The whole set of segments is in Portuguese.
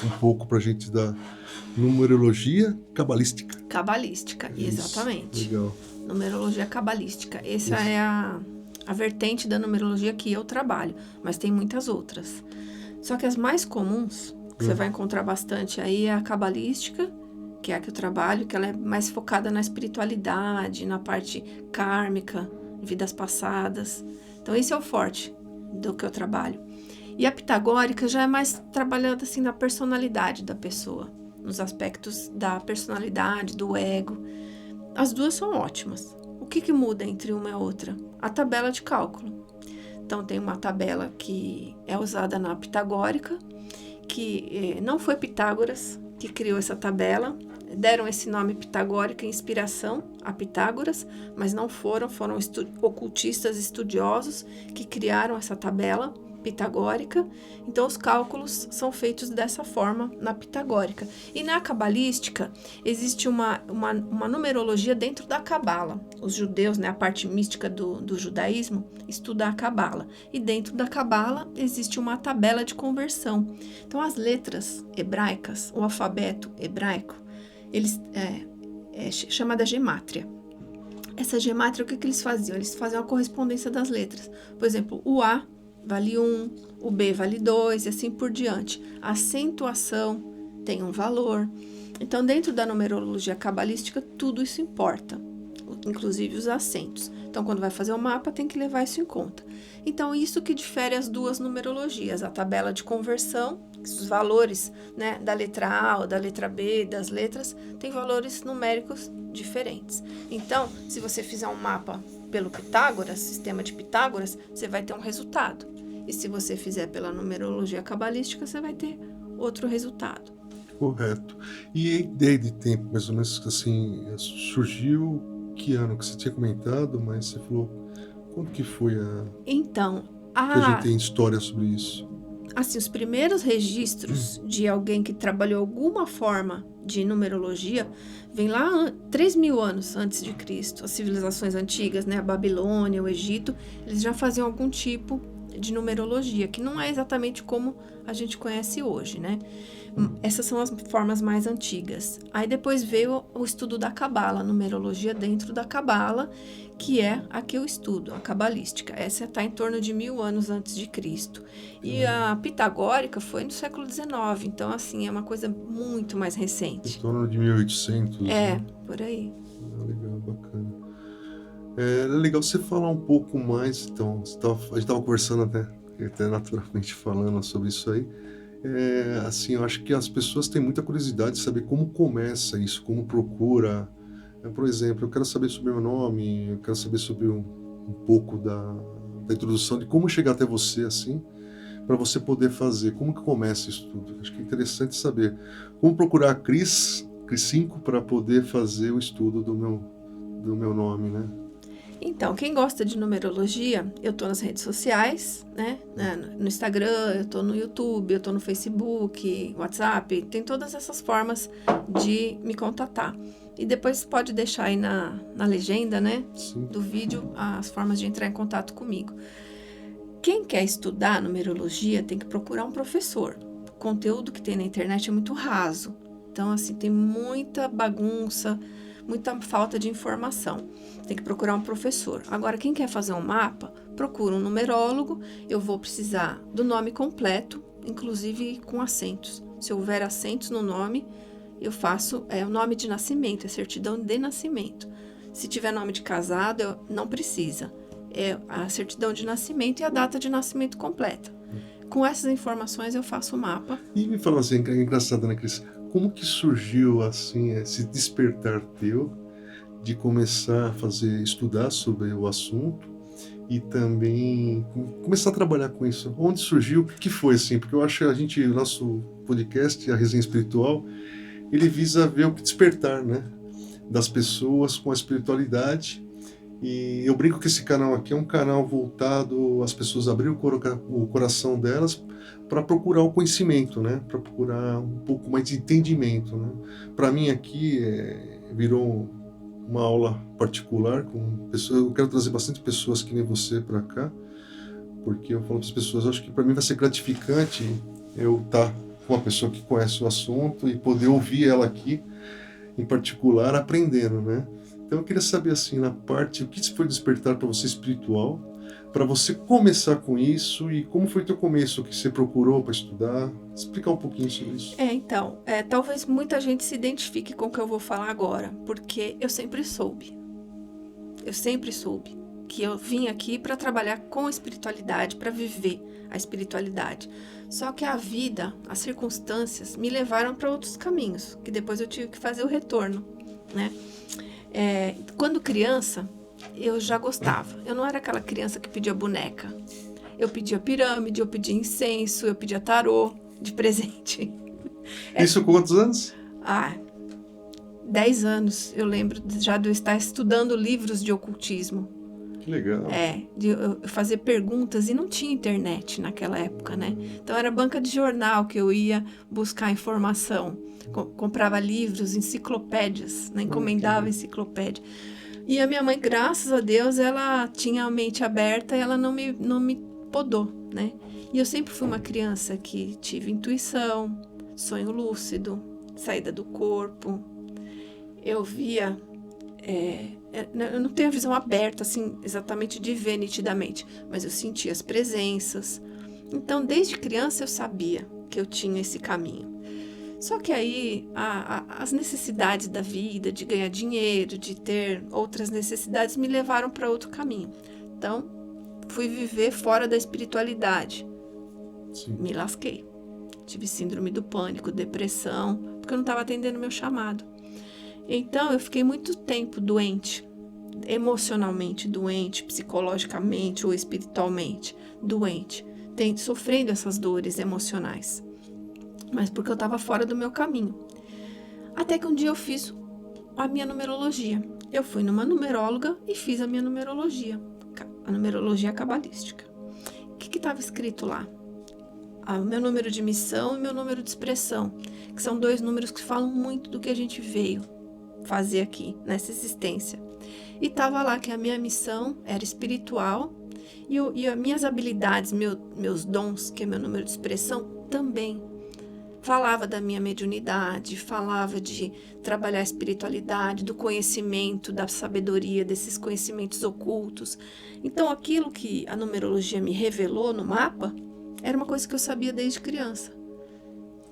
um pouco para a gente da numerologia cabalística. Cabalística, Isso, exatamente. legal. Numerologia cabalística. Essa Isso. é a vertente da numerologia que eu trabalho, mas tem muitas outras. Só que as mais comuns, que você vai encontrar bastante aí, é a cabalística, que é a que eu trabalho, que ela é mais focada na espiritualidade, na parte kármica, vidas passadas. Então, esse é o forte do que eu trabalho. E a pitagórica já é mais trabalhando assim na personalidade da pessoa, nos aspectos da personalidade, do ego. As duas são ótimas. O que muda entre uma e outra? A tabela de cálculo. Então, tem uma tabela que é usada na pitagórica, que não foi Pitágoras que criou essa tabela. Deram esse nome pitagórica em inspiração a Pitágoras, mas não foram ocultistas estudiosos que criaram essa tabela pitagórica. Então, os cálculos são feitos dessa forma na pitagórica. E na cabalística, existe uma numerologia dentro da cabala. Os judeus, né, a parte mística do judaísmo, estuda a cabala. E dentro da cabala, existe uma tabela de conversão. Então, as letras hebraicas, o alfabeto hebraico, eles é chamada gemátria. Essa gemátria, o que eles faziam? Eles faziam a correspondência das letras. Por exemplo, o A vale 1, o B vale 2 e assim por diante. A acentuação tem um valor. Então, dentro da numerologia cabalística, tudo isso importa, inclusive os acentos. Então, quando vai fazer o mapa, tem que levar isso em conta. Então, isso que difere as duas numerologias, a tabela de conversão, os valores, né, da letra A ou da letra B, das letras, tem valores numéricos diferentes. Então, se você fizer um mapa pelo Pitágoras, sistema de Pitágoras, você vai ter um resultado. E se você fizer pela numerologia cabalística, você vai ter outro resultado. Correto. E desde tempo, mais ou menos assim, surgiu que ano que você tinha comentado, mas você falou, como que foi Então, que a gente tem história sobre isso? Assim, os primeiros registros de alguém que trabalhou alguma forma de numerologia vem lá 3.000 anos antes de Cristo. As civilizações antigas, né, a Babilônia, o Egito, eles já faziam algum tipo de numerologia, que não é exatamente como a gente conhece hoje, né? Essas são as formas mais antigas. Aí depois veio o estudo da cabala, a numerologia dentro da cabala, que é a que eu estudo, a cabalística. Essa está em torno de 1.000 anos antes de Cristo. E a pitagórica foi no século XIX, então assim, é uma coisa muito mais recente. Em torno de 1800. É, né? por aí. Legal, bacana. É legal você falar um pouco mais, então, a gente estava conversando até naturalmente falando sobre isso aí. Assim, eu acho que as pessoas têm muita curiosidade de saber como começa isso, como procura. Por exemplo, eu quero saber sobre o meu nome, eu quero saber sobre um pouco da introdução, de como chegar até você, assim, para você poder fazer, como que começa isso tudo. Acho que é interessante saber como procurar a Cris 5 para poder fazer o estudo do meu nome, né? Então, quem gosta de numerologia, eu tô nas redes sociais, né? No Instagram, eu tô no YouTube, eu tô no Facebook, WhatsApp, tem todas essas formas de me contatar. E depois pode deixar aí na legenda, né? Sim. Do vídeo, as formas de entrar em contato comigo. Quem quer estudar numerologia tem que procurar um professor. O conteúdo que tem na internet é muito raso. Então, assim, tem muita bagunça, muita falta de informação. Tem que procurar um professor. Agora, quem quer fazer um mapa, procura um numerólogo. Eu vou precisar do nome completo, inclusive com acentos. Se houver acentos no nome, eu faço o nome de nascimento, é certidão de nascimento. Se tiver nome de casado, não precisa. É a certidão de nascimento e a data de nascimento completa. Com essas informações, eu faço o mapa. E me fala assim, é engraçado, né, Cris? Como que surgiu, assim, esse despertar teu de começar a estudar sobre o assunto e também começar a trabalhar com isso? Onde surgiu? O que foi, assim? Porque eu acho que o nosso podcast, a Resenha Espiritual, ele visa ver o que despertar, né? Das pessoas com a espiritualidade. E eu brinco que esse canal aqui é um canal voltado às pessoas abrirem o coração delas para procurar o conhecimento, né? Para procurar um pouco mais de entendimento, né? Para mim aqui virou uma aula particular com pessoas. Eu quero trazer bastante pessoas que nem você para cá, porque eu falo para as pessoas, acho que para mim vai ser gratificante eu estar com uma pessoa que conhece o assunto e poder ouvir ela aqui, em particular, aprendendo, né? Então eu queria saber, assim, na parte, o que foi despertar para você espiritual, para você começar com isso, e como foi teu começo, o que você procurou para estudar? Explicar um pouquinho sobre isso. Então, talvez muita gente se identifique com o que eu vou falar agora, porque eu sempre soube que eu vim aqui para trabalhar com a espiritualidade, para viver a espiritualidade. Só que a vida, as circunstâncias me levaram para outros caminhos, que depois eu tive que fazer o retorno, né? Quando criança, eu já gostava. Eu não era aquela criança que pedia boneca. Eu pedia pirâmide, eu pedia incenso, eu pedia tarô de presente. Isso com quantos anos? 10 anos. Eu lembro já de eu estar estudando livros de ocultismo. Que legal. De eu fazer perguntas, e não tinha internet naquela época, né? Então era banca de jornal que eu ia buscar informação. Comprava livros, enciclopédias, né? Encomendava enciclopédia. E a minha mãe, graças a Deus, ela tinha a mente aberta e ela não me podou, né? E eu sempre fui uma criança que tive intuição, sonho lúcido, saída do corpo. Eu via... eu não tenho a visão aberta, assim, exatamente de ver nitidamente, mas eu sentia as presenças. Então, desde criança, eu sabia que eu tinha esse caminho. Só que aí, as necessidades da vida, de ganhar dinheiro, de ter outras necessidades, me levaram para outro caminho. Então, fui viver fora da espiritualidade. Sim. Me lasquei. Tive síndrome do pânico, depressão, porque eu não estava atendendo meu chamado. Então, eu fiquei muito tempo doente, emocionalmente doente, psicologicamente ou espiritualmente doente, sofrendo essas dores emocionais. Mas porque eu estava fora do meu caminho. Até que um dia eu fiz a minha numerologia. Eu fui numa numeróloga e fiz a minha numerologia, a numerologia cabalística. O que estava escrito lá? O meu número de missão e meu número de expressão, que são 2 números que falam muito do que a gente veio fazer aqui, nessa existência. E estava lá que a minha missão era espiritual e as minhas habilidades, meus dons, que é meu número de expressão, também. Falava da minha mediunidade, falava de trabalhar a espiritualidade, do conhecimento, da sabedoria, desses conhecimentos ocultos. Então, aquilo que a numerologia me revelou no mapa era uma coisa que eu sabia desde criança.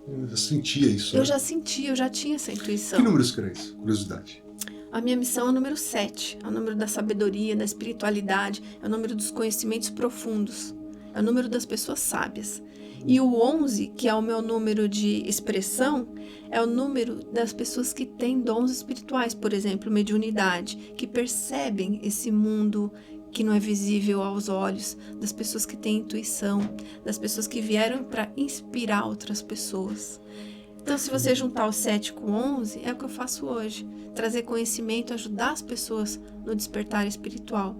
Eu já sentia isso, Eu já sentia, eu já tinha essa intuição. Que números que era isso? Curiosidade. A minha missão é o número 7, é o número da sabedoria, da espiritualidade, é o número dos conhecimentos profundos, é o número das pessoas sábias. E o 11, que é o meu número de expressão, é o número das pessoas que têm dons espirituais, por exemplo, mediunidade, que percebem esse mundo que não é visível aos olhos, das pessoas que têm intuição, das pessoas que vieram para inspirar outras pessoas. Então, se você juntar o 7 com o 11, é o que eu faço hoje, trazer conhecimento, ajudar as pessoas no despertar espiritual.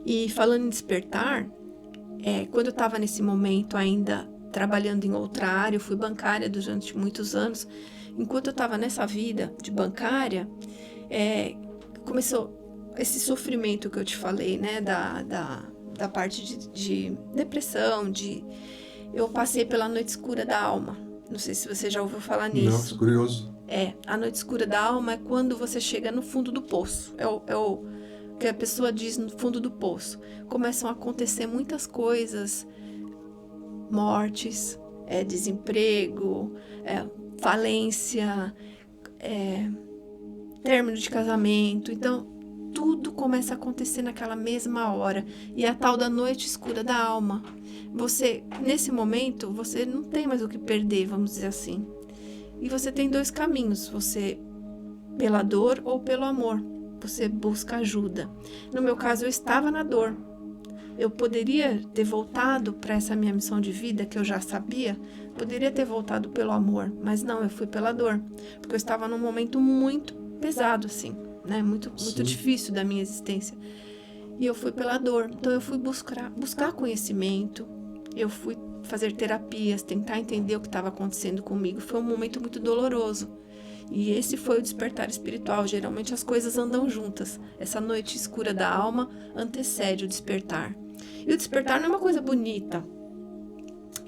E falando em despertar, quando eu estava nesse momento ainda trabalhando em outra área, eu fui bancária durante muitos anos. Enquanto eu estava nessa vida de bancária, começou esse sofrimento que eu te falei, né, da parte de depressão, eu passei pela noite escura da alma. Não sei se você já ouviu falar nisso. Não, sou curioso. A noite escura da alma é quando você chega no fundo do poço. É o que a pessoa diz, no fundo do poço. Começam a acontecer muitas coisas, mortes, desemprego, falência, término de casamento. Então, tudo começa a acontecer naquela mesma hora. E é a tal da noite escura da alma. Nesse momento, você não tem mais o que perder, vamos dizer assim. E você tem 2 caminhos, você pela dor ou pelo amor. Você busca ajuda. No meu caso, eu estava na dor. Eu poderia ter voltado para essa minha missão de vida, que eu já sabia, poderia ter voltado pelo amor, mas não, eu fui pela dor, porque eu estava num momento muito pesado, assim, né, muito difícil da minha existência, e eu fui pela dor. Então eu fui buscar conhecimento, eu fui fazer terapias, tentar entender o que estava acontecendo comigo. Foi um momento muito doloroso, e esse foi o despertar espiritual. Geralmente as coisas andam juntas. Essa noite escura da alma antecede o despertar. E o despertar não é uma coisa bonita,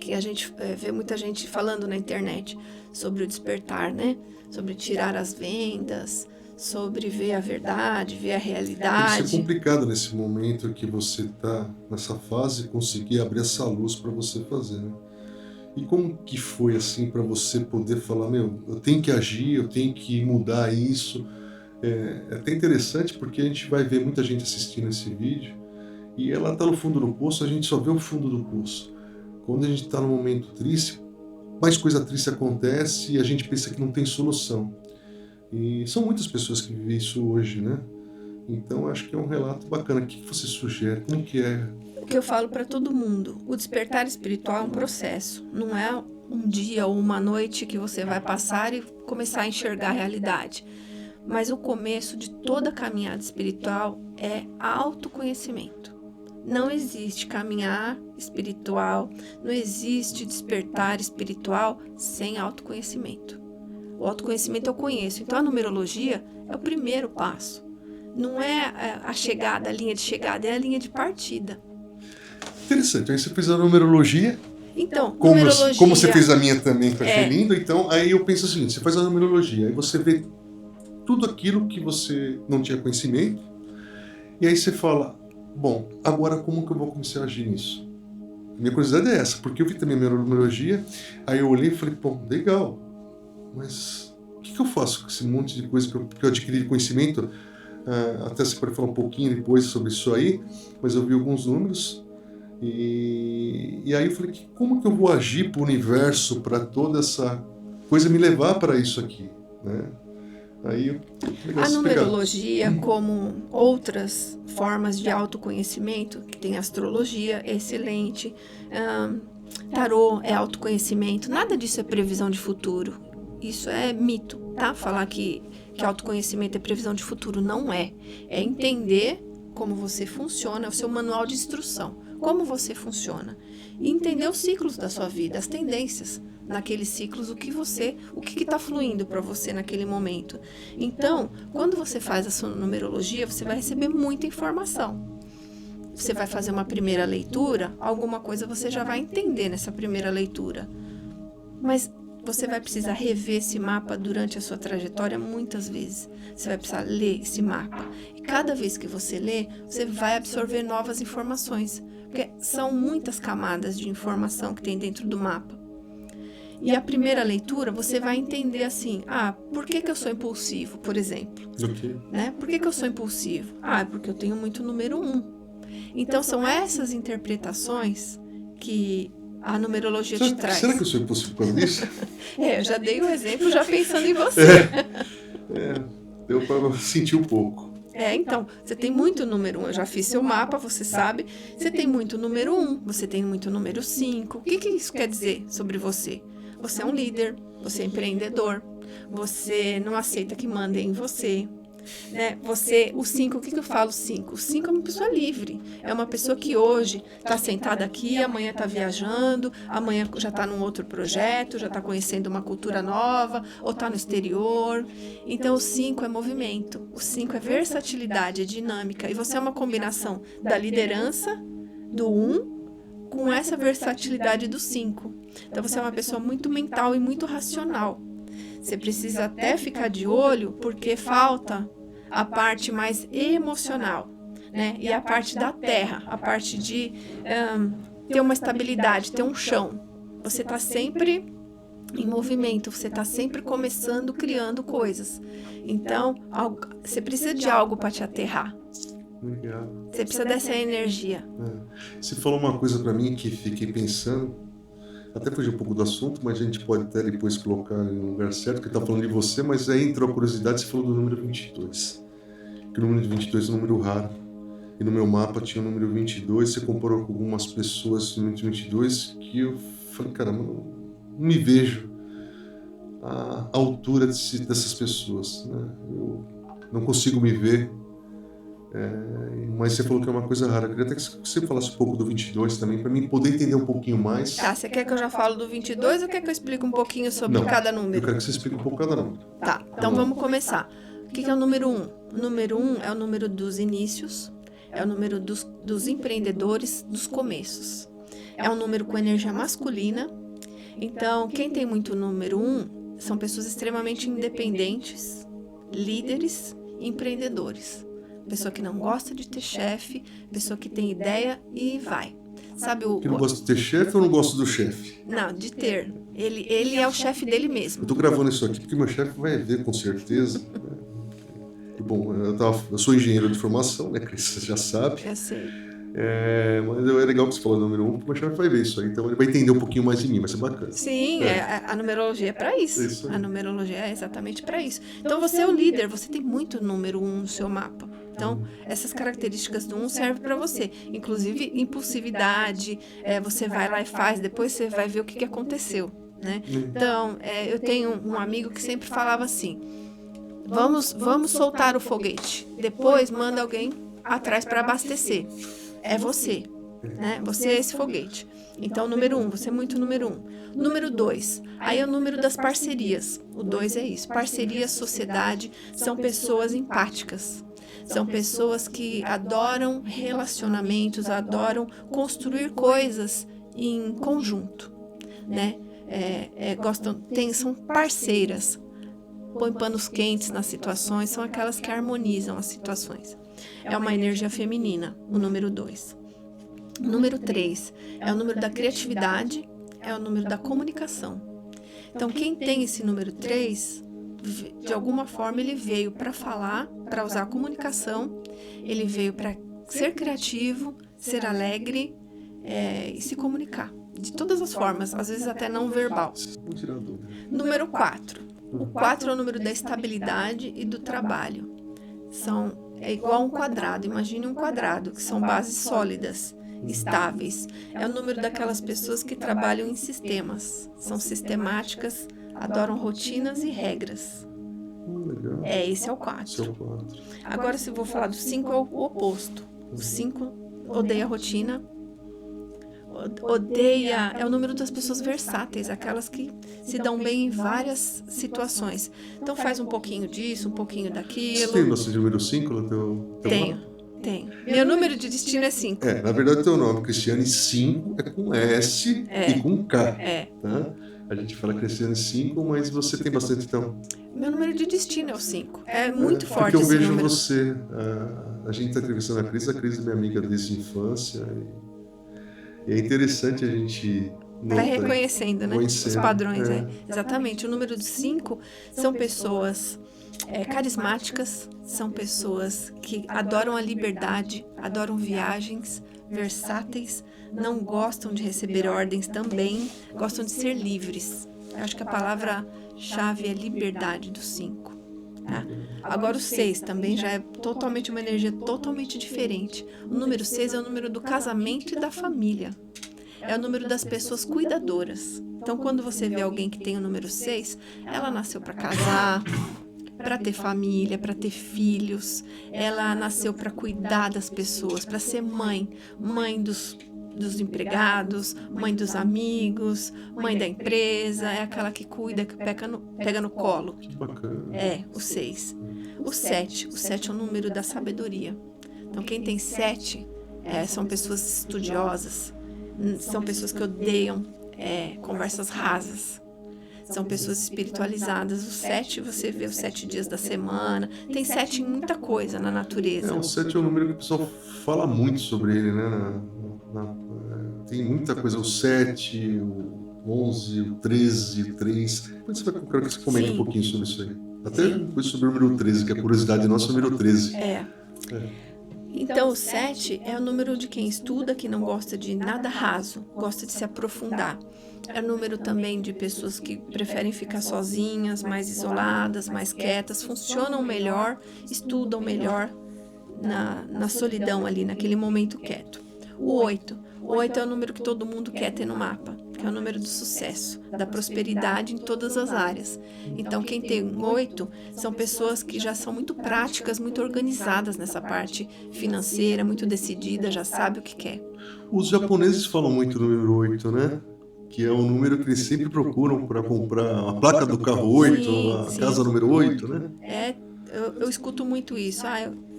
que a gente vê muita gente falando na internet sobre o despertar, né? Sobre tirar as vendas, sobre ver a verdade, ver a Tem que ser realidade. complicado nesse momento que você está nessa fase, conseguir abrir essa luz para você fazer, né? E como que foi assim para você poder falar, meu, eu tenho que agir, eu tenho que mudar isso? É até interessante porque a gente vai ver muita gente assistindo esse vídeo e ela está no fundo do poço, a gente só vê o fundo do poço. Quando a gente está num momento triste, mais coisa triste acontece e a gente pensa que não tem solução. E são muitas pessoas que vivem isso hoje, né? Então acho que é um relato bacana. O que você sugere? Como que é? O que eu falo para todo mundo, o despertar espiritual é um processo, não é um dia ou uma noite que você vai passar e começar a enxergar a realidade. Mas o começo de toda caminhada espiritual é autoconhecimento. Não existe caminhar espiritual, não existe despertar espiritual sem autoconhecimento. O autoconhecimento eu conheço, então a numerologia é o primeiro passo. Não é a chegada, a linha de chegada, é a linha de partida. Interessante. Aí você fez a numerologia. Então, Como numerologia... você fez a minha também, que eu achei É. lindo. Então, aí eu penso o seguinte, você faz a numerologia, aí você vê tudo aquilo que você não tinha conhecimento, e aí você fala, bom, agora como que eu vou começar a agir nisso? Minha curiosidade é essa, porque eu vi também a minha numerologia, aí eu olhei e falei, pô, legal, mas o que eu faço com esse monte de coisa que eu adquiri de conhecimento? Até você pode falar um pouquinho depois sobre isso aí, mas eu vi alguns números, e aí eu falei, como que eu vou agir para o universo, para toda essa coisa me levar para isso aqui, né? Aí, a numerologia, como outras formas de autoconhecimento, que tem astrologia, é excelente, tarô é autoconhecimento, nada disso é previsão de futuro. Isso é mito, tá? Falar que autoconhecimento é previsão de futuro, não é. É entender como você funciona, é o seu manual de instrução, como você funciona. E entender os ciclos da sua vida, as tendências naqueles ciclos, o que está fluindo para você naquele momento. Então, quando você faz a sua numerologia, você vai receber muita informação. Você vai fazer uma primeira leitura, alguma coisa você já vai entender nessa primeira leitura. Mas você vai precisar rever esse mapa durante a sua trajetória muitas vezes. Você vai precisar ler esse mapa. E cada vez que você lê, você vai absorver novas informações. Porque são muitas camadas de informação que tem dentro do mapa. E a primeira leitura, você vai entender assim, por que eu sou impulsivo, por exemplo? Okay. Né? Por que eu sou impulsivo? É porque eu tenho muito número 1. Então, são essas interpretações que a numerologia te traz. Será que eu sou impulsivo por causa disso? Eu já dei um exemplo já pensando em você. Deu para sentir um pouco. Então, você tem muito número 1, eu já fiz seu mapa, você sabe. Você tem muito número 1, você tem muito número 5. O que isso quer dizer sobre você? Você é um líder, você é empreendedor, você não aceita que mandem em você, né? O 5, o que eu falo 5? O 5 é uma pessoa livre, é uma pessoa que hoje está sentada aqui, amanhã está viajando, amanhã já está num outro projeto, já está conhecendo uma cultura nova, ou está no exterior. Então, o 5 é movimento, o 5 é versatilidade, é dinâmica, e você é uma combinação da liderança, do 1, com essa versatilidade do 5. Então, você é uma pessoa muito mental e muito racional. Você precisa até ficar de olho, porque falta a parte mais emocional, né? E a parte da terra, a parte de ter uma estabilidade, ter um chão. Você está sempre em movimento, você está sempre começando, criando coisas. Então, você precisa de algo para te aterrar. Legal. Você precisa dessa energia. Você falou uma coisa para mim que fiquei pensando, até fugir um pouco do assunto, mas a gente pode até depois colocar no lugar certo, que está falando de você, mas aí entrou a curiosidade, você falou do número 22. Que o número de 22 é um número raro. E no meu mapa tinha o número 22, você comparou com algumas pessoas no número 22, que eu falei, caramba, não me vejo à altura dessas pessoas, né? Eu não consigo me ver. Mas você falou que é uma coisa rara. Eu queria até que você falasse um pouco do 22 também, para mim poder entender um pouquinho mais. Você quer que eu já falo do 22 ou quer que eu explique um pouquinho sobre cada número? Eu quero que você explique um pouco cada número. Tá, então vamos começar. O que é o número 1? O número 1 é o número dos inícios, é o número dos empreendedores, dos começos. É um número com energia masculina. Então, quem tem muito número 1 são pessoas extremamente independentes, líderes e empreendedores. Pessoa que não gosta de ter chefe, pessoa que tem ideia e vai. Sabe Que não gosta de ter chefe ou não gosta do chefe? Não, de ter. Ele é o chefe dele mesmo. Eu tô gravando isso aqui porque meu chefe vai ver com certeza. Bom, eu sou engenheiro de formação, né, Cris? Você já sabe. Eu sei. Mas é legal que você falou do número 1, porque o meu chefe vai ver isso aí, então ele vai entender um pouquinho mais de mim, vai ser bacana. Sim, a numerologia é para isso. Isso aí. A numerologia é exatamente para isso. Então você é o líder, você tem muito número 1 no seu mapa. Então, essas características do 1 servem para você. Inclusive, impulsividade, você vai lá e faz, depois você vai ver o que aconteceu, né? Então, eu tenho um amigo que sempre falava assim, vamos soltar o foguete, depois manda alguém atrás para abastecer. É você, né? Você é esse foguete. Então, número 1, você é muito número 1. Número 2, aí é o número das parcerias. O 2 é isso. Parceria, sociedade, são pessoas empáticas. São pessoas que adoram relacionamentos, adoram construir coisas em conjunto, né? São parceiras, põem panos quentes nas situações, são aquelas que harmonizam as situações. É uma energia feminina, o número 2. Número 3 é o número da criatividade, é o número da comunicação. Então, quem tem esse número 3... de alguma forma ele veio para falar, para usar a comunicação, ele veio para ser criativo, ser alegre e se comunicar. De todas as formas, às vezes até não verbal. Número 4. O 4 é o número da estabilidade e do trabalho. É igual a um quadrado, imagine um quadrado, que são bases sólidas, estáveis. É o número daquelas pessoas que trabalham em sistemas, são sistemáticas, adoram rotinas e regras. Legal. Esse é o 4. Agora, se eu vou falar do 5, é o oposto. O 5 odeia rotina, é o número das pessoas versáteis, aquelas que se dão bem em várias situações. Então, faz um pouquinho disso, um pouquinho daquilo. Você tem nosso número 5 no teu Tenho. Meu número de destino é 5. Na verdade, teu nome, Cristiane 5, é com S e com K. Tá? A gente fala Cristiane 5, mas você tem bastante, então. Meu número de destino é o 5. É muito forte porque eu vejo número. Você. A gente está entrevistando a Cris é minha amiga desde a infância. E é interessante a gente. Vai reconhecendo, né? Os padrões. Exatamente. O número 5 são pessoas carismáticas, são pessoas que adoram a liberdade, adoram viagens, versáteis, não gostam de receber ordens também, gostam de ser livres. Eu acho que a palavra-chave é liberdade do 5. Tá? Agora o 6 também já é totalmente uma energia totalmente diferente. O número 6 é o número do casamento e da família. É o número das pessoas cuidadoras. Então, quando você vê alguém que tem o número 6, ela nasceu para casar, para ter família, para ter filhos. Ela nasceu para cuidar das pessoas, para ser mãe dos empregados, mãe dos amigos, mãe da empresa. É aquela que cuida, que pega no colo. Que bacana. O 6. O 7 é o número da sabedoria. Então, quem tem 7 são pessoas estudiosas, são pessoas que odeiam conversas rasas. São pessoas espiritualizadas. O 7, você vê os 7 dias da semana. Tem 7 em muita coisa na natureza. O 7 é um número que o pessoal fala muito sobre ele, né? Tem muita coisa. O 7, o 11, o 13, o 3. Depois eu quero que você comente um pouquinho sobre isso aí. Até depois sobre o número 13, que é a curiosidade nossa, o número 13. Então, o 7 é o número de quem estuda, que não gosta de nada raso, gosta de se aprofundar. É o número também de pessoas que preferem ficar sozinhas, mais isoladas, mais quietas, funcionam melhor, estudam melhor na solidão ali, naquele momento quieto. O 8 é o número que todo mundo quer ter no mapa, que é o número do sucesso, da prosperidade em todas as áreas. Então, quem tem 8 são pessoas que já são muito práticas, muito organizadas nessa parte financeira, muito decidida, já sabe o que quer. Os japoneses falam muito do número 8, né? Que é o número que eles sempre procuram para comprar a placa do carro 8, a casa número 8, né? Eu escuto muito isso.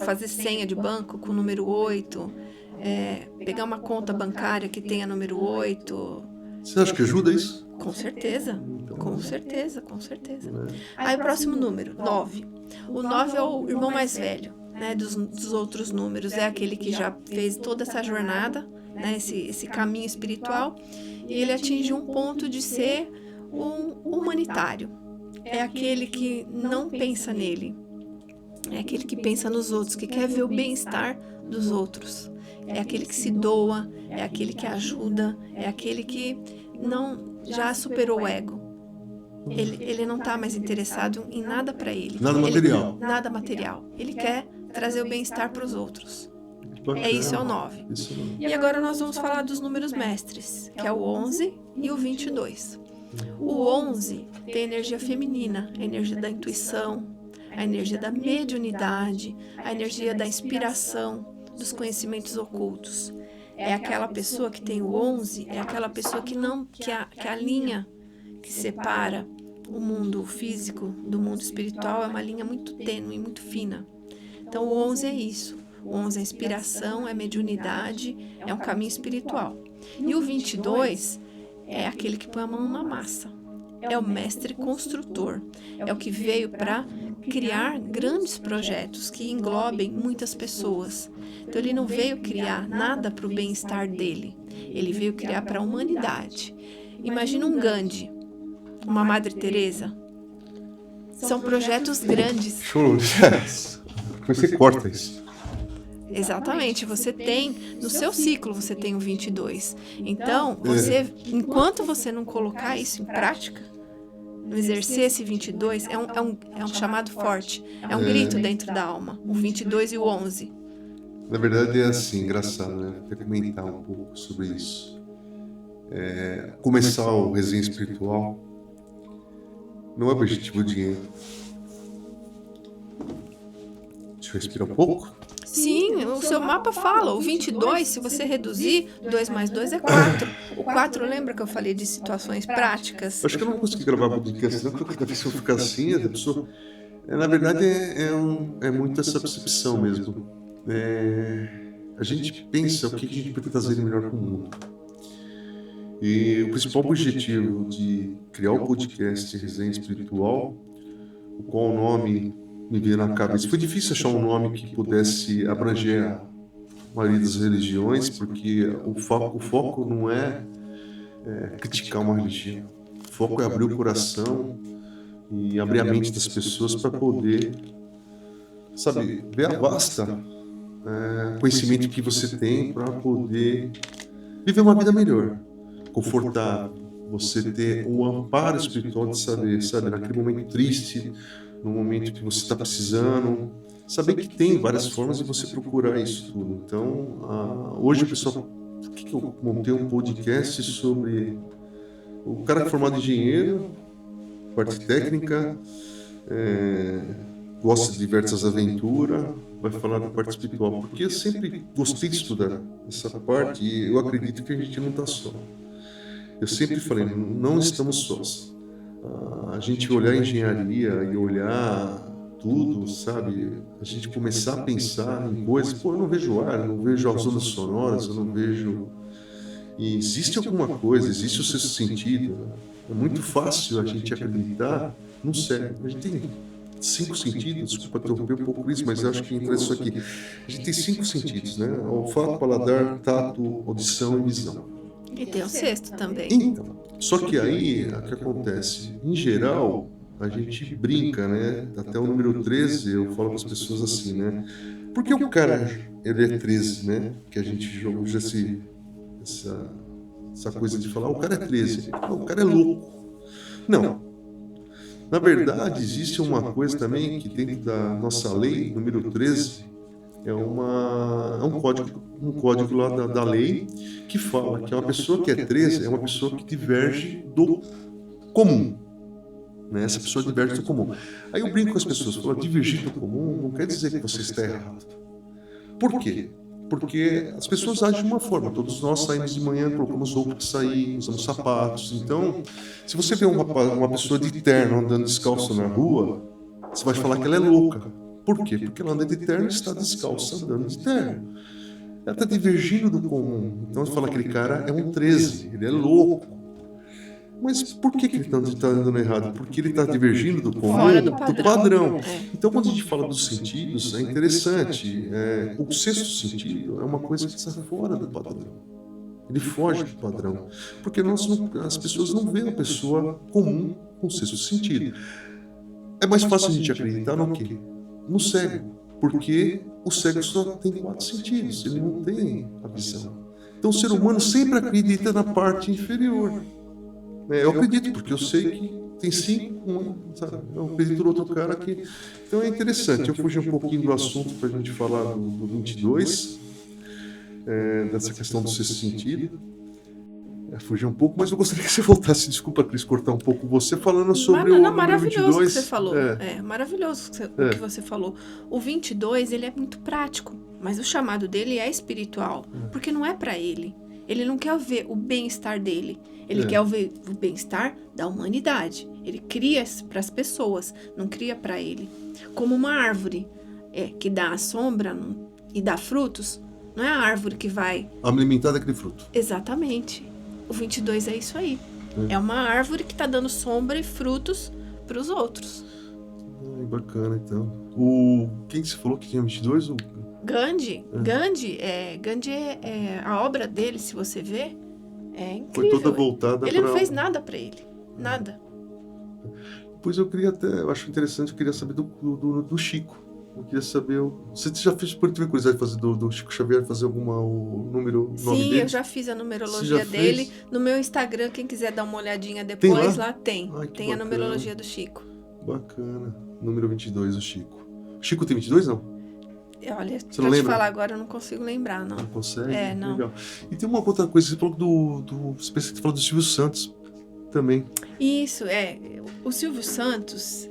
Fazer senha de banco com o número 8. pegar uma conta bancária que tenha número 8. Você acha que ajuda isso? Com certeza, Então, com certeza, com certeza. né? Aí o próximo número, 9. O 9 é o irmão mais velho, né, dos outros números. É aquele que já fez toda essa jornada, né, esse caminho espiritual. E ele atinge um ponto de ser um humanitário. É aquele que não pensa nele. É aquele que pensa nos outros, que quer ver o bem-estar dos outros. É aquele que se doa, é aquele que ajuda, é aquele que não já superou o ego. Ele não está mais interessado em nada para ele. Nada material. Nada material. Ele quer trazer o bem-estar para os outros. Bacana. Isso é o 9. Isso não. E agora nós vamos falar dos números mestres, que é o 11 e o 22. O 11 tem energia feminina, a energia da intuição, a energia da mediunidade, a energia da inspiração, dos conhecimentos ocultos. É aquela pessoa que tem o 11, é aquela pessoa que a linha que separa o mundo físico do mundo espiritual é uma linha muito tênue, muito fina. Então o 11 é isso. O 11 é inspiração, é mediunidade, é um caminho espiritual. E o 22 é aquele que põe a mão na massa. É o mestre construtor. É o que veio para criar grandes projetos que englobem muitas pessoas. Então ele não veio criar nada para o bem-estar dele. Ele veio criar para a humanidade. Imagina um Gandhi, uma Madre Teresa. São projetos grandes. Show. Você corta isso. Exatamente, você tem, no seu ciclo você tem o 22. Então, enquanto você não colocar isso em prática, não exercer esse 22, é um chamado forte, é um grito dentro da alma, o 22 e o 11. Na verdade é assim, engraçado, né? Vou até comentar um pouco sobre isso. Começar o resenha espiritual não é objetivo o dinheiro. Deixa eu respirar um pouco. Sim, o seu mapa fala, o 22, se você reduzir, 2 mais 2 é 4. O 4, lembra que eu falei de situações práticas? Acho que eu não consegui gravar podcast, não, porque cada vez que eu ficar assim, a pessoa... na verdade, é muito essa percepção mesmo. A gente pensa o que a gente pode trazer de melhor para o mundo. E o principal objetivo de criar o podcast Resenha Espiritual, o qual o nome me veio na cabeça. Foi difícil achar um nome que pudesse abranger a maioria das religiões, porque o foco não é criticar uma religião. O foco é abrir o coração e abrir a mente das pessoas para poder, sabe, ver a vasta conhecimento que você tem para poder viver uma vida melhor, confortável. Você ter o amparo espiritual de saber, sabe, naquele momento triste, no momento que você está precisando, saber que tem várias formas de você procurar isso tudo. Então, hoje, pessoal, por que eu montei um podcast sobre o cara que é formado em engenheiro, parte técnica, gosta de diversas aventuras, vai falar da parte espiritual, porque eu sempre gostei de estudar essa parte e eu acredito que a gente não está só. Eu sempre falei, não estamos sós. A gente olhar a engenharia e olhar tudo, sabe? A gente começar a pensar em coisas, pô, eu não vejo ar, eu não vejo as ondas sonoras, eu não vejo... E existe alguma coisa, existe o sexto sentido. É muito fácil a gente acreditar no cérebro. A gente tem 5 sentidos, desculpa interromper um pouco isso, mas eu acho que entra isso aqui. A gente tem 5 sentidos, né? Olfato, paladar, tato, audição e visão. E tem o sexto também. Então, só que aí, o que acontece? Em geral, a gente brinca, né? Até o número 13, eu falo para as pessoas assim, né? Por que o cara, ele é 13, né? Que a gente joga já essa coisa de falar, o cara é 13, o cara é louco. Não. Na verdade, existe uma coisa também que dentro da nossa lei, número 13, é um código lá da lei que fala que uma pessoa que é 13 é uma pessoa que diverge do comum. Né? Essa pessoa diverge do comum. Aí eu brinco com as pessoas, falo, divergir do comum não quer dizer que você está errado. Por quê? Porque as pessoas agem de uma forma. Todos nós saímos de manhã, colocamos roupa para sair, usamos sapatos. Então, se você vê uma pessoa de terno andando descalço na rua, você vai falar que ela é louca. Por quê? Porque ela anda de terno e está descalça andando de terno. ela está divergindo do comum. Então você fala que aquele cara é um 13, ele é louco. Mas por que ele está andando errado? Porque ele está divergindo do comum, Fora do do padrão. padrão. É. Então, quando a gente fala dos sentidos, é interessante. O sexto sentido é uma coisa que está fora do padrão. Ele foge do padrão. Porque as pessoas não veem a pessoa comum com o sexto sentido. É mais fácil a gente acreditar no quê? No cego. Porque o cego só tem 4 sentidos, ele não tem a visão. Então, o ser humano sempre acredita na parte inferior. Eu acredito, porque eu sei que tem 5, sabe? Eu acredito no outro cara aqui. Então é interessante. Eu fugi um pouquinho do assunto para a gente falar do 22, dessa questão do sexto sentido. Fugi um pouco, mas eu gostaria que você voltasse. Desculpa, Cris, cortar um pouco você, falando sobre o número maravilhoso 22. Que você falou. Maravilhoso o que você falou. O 22, ele é muito prático, mas o chamado dele é espiritual, porque não é para ele. Ele não quer ver o bem-estar dele. Ele quer ver o bem-estar da humanidade. Ele cria para as pessoas, não cria para ele. Como uma árvore que dá a sombra e dá frutos, não é a árvore que vai alimentar daquele fruto. Exatamente. O 22 é isso aí. É uma árvore que está dando sombra e frutos para os outros. Bacana, então. Quem que você falou que tinha 22? Gandhi. Gandhi a obra dele, se você ver, é incrível. Foi toda voltada Ele não fez nada para ele. Nada. Pois eu acho interessante, eu queria saber do Chico. Eu queria saber, você já fez, por curiosidade de fazer do Chico Xavier, fazer o nome Sim, dele? Eu já fiz a numerologia dele. Fez? No meu Instagram, quem quiser dar uma olhadinha depois, lá tem. Ai, tem a numerologia do Chico. Bacana. Número 22, o Chico. Chico tem 22, não? Olha, você pra te falar agora, eu não consigo lembrar, não. Não consegue? Não. Legal. E tem uma outra coisa, você falou você falou do Silvio Santos também. Isso, o Silvio Santos,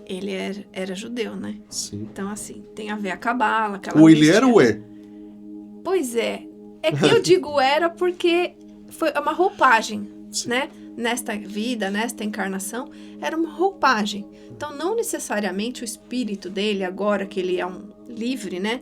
ele era judeu, né? Sim. Então, assim, tem a ver a cabala, aquela Ou mística. ele era ou é? Pois é. É que eu digo era porque foi uma roupagem, Sim. né? Nesta vida, nesta encarnação, era uma roupagem. Então, não necessariamente o espírito dele, agora que ele é livre, né?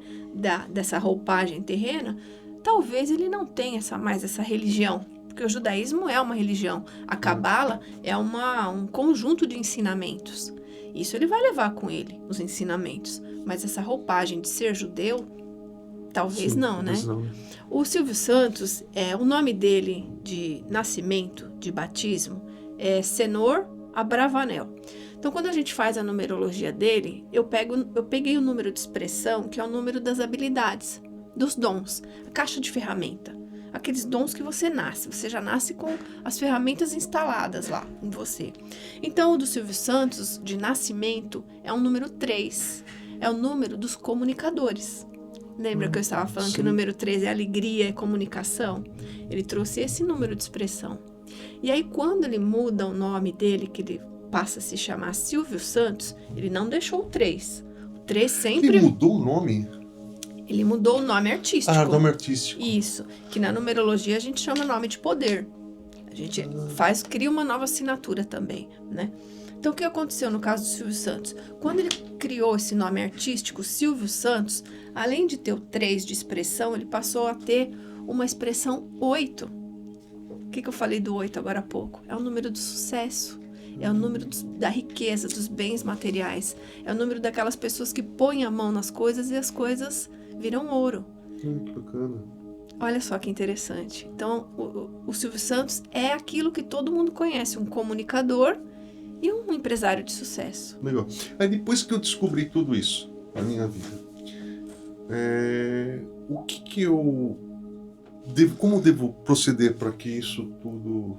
Dessa roupagem terrena, talvez ele não tenha mais essa religião. Porque o judaísmo é uma religião. A cabala é um conjunto de ensinamentos. Isso ele vai levar com ele, os ensinamentos. Mas essa roupagem de ser judeu, talvez não, né? Não. O Silvio Santos, o nome dele de nascimento, de batismo, é Senor Abravanel. Então, quando a gente faz a numerologia dele, eu peguei o número de expressão, que é o número das habilidades, dos dons, a caixa de ferramenta. Aqueles dons que você já nasce com as ferramentas instaladas lá em você. Então, o do Silvio Santos, de nascimento, é o número 3, é o número dos comunicadores. Lembra que eu estava falando sim. que o número 13 é alegria, é comunicação? Ele trouxe esse número de expressão. E aí, quando ele muda o nome dele, que ele passa a se chamar Silvio Santos, ele não deixou o 3. O 3 sempre... Ele mudou o nome? Ele mudou o nome artístico. Nome artístico. Isso, que na numerologia a gente chama nome de poder. A gente cria uma nova assinatura também, né? Então, o que aconteceu no caso do Silvio Santos? Quando ele criou esse nome artístico, Silvio Santos, além de ter o 3 de expressão, ele passou a ter uma expressão 8. O que eu falei do 8 agora há pouco? É o número do sucesso. É o número da riqueza, dos bens materiais. É o número daquelas pessoas que põem a mão nas coisas e as coisas viram ouro. Que bacana. Olha só que interessante. Então, o Silvio Santos é aquilo que todo mundo conhece, um comunicador e um empresário de sucesso. Legal. Aí depois que eu descobri tudo isso na minha vida, o que eu devo, como devo proceder para que isso tudo...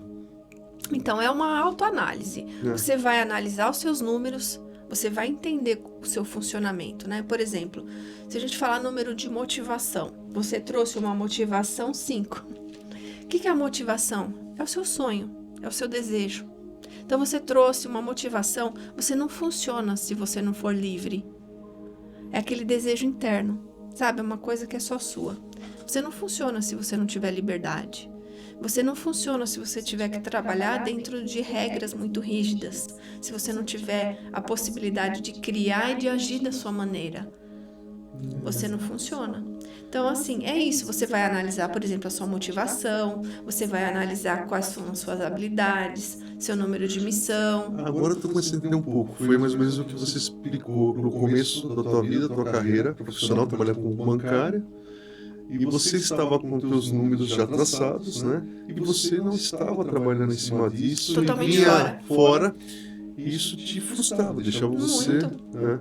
Então, é uma autoanálise. Você vai analisar os seus números, você vai entender o seu funcionamento, né? Por exemplo, se a gente falar número de motivação, você trouxe uma motivação 5. O que é a motivação? É o seu sonho, é o seu desejo. Então, você trouxe uma motivação, você não funciona se você não for livre. É aquele desejo interno, sabe? É uma coisa que é só sua. Você não funciona se você não tiver liberdade. Você não funciona se você tiver que trabalhar dentro de regras muito rígidas. Se você não tiver a possibilidade de criar e de agir da sua maneira. você não funciona. Então, assim, é isso. Você vai analisar, por exemplo, a sua motivação, você vai analisar quais são as suas habilidades, seu número de missão. Agora eu tô começando a entender um pouco. Foi mais ou menos o que você explicou no começo da tua vida, da tua carreira profissional, trabalhando como bancária. E você estava com os seus números já traçados, né? E você não estava trabalhando em cima disso. Totalmente e vinha fora. E isso te frustrava, deixava você...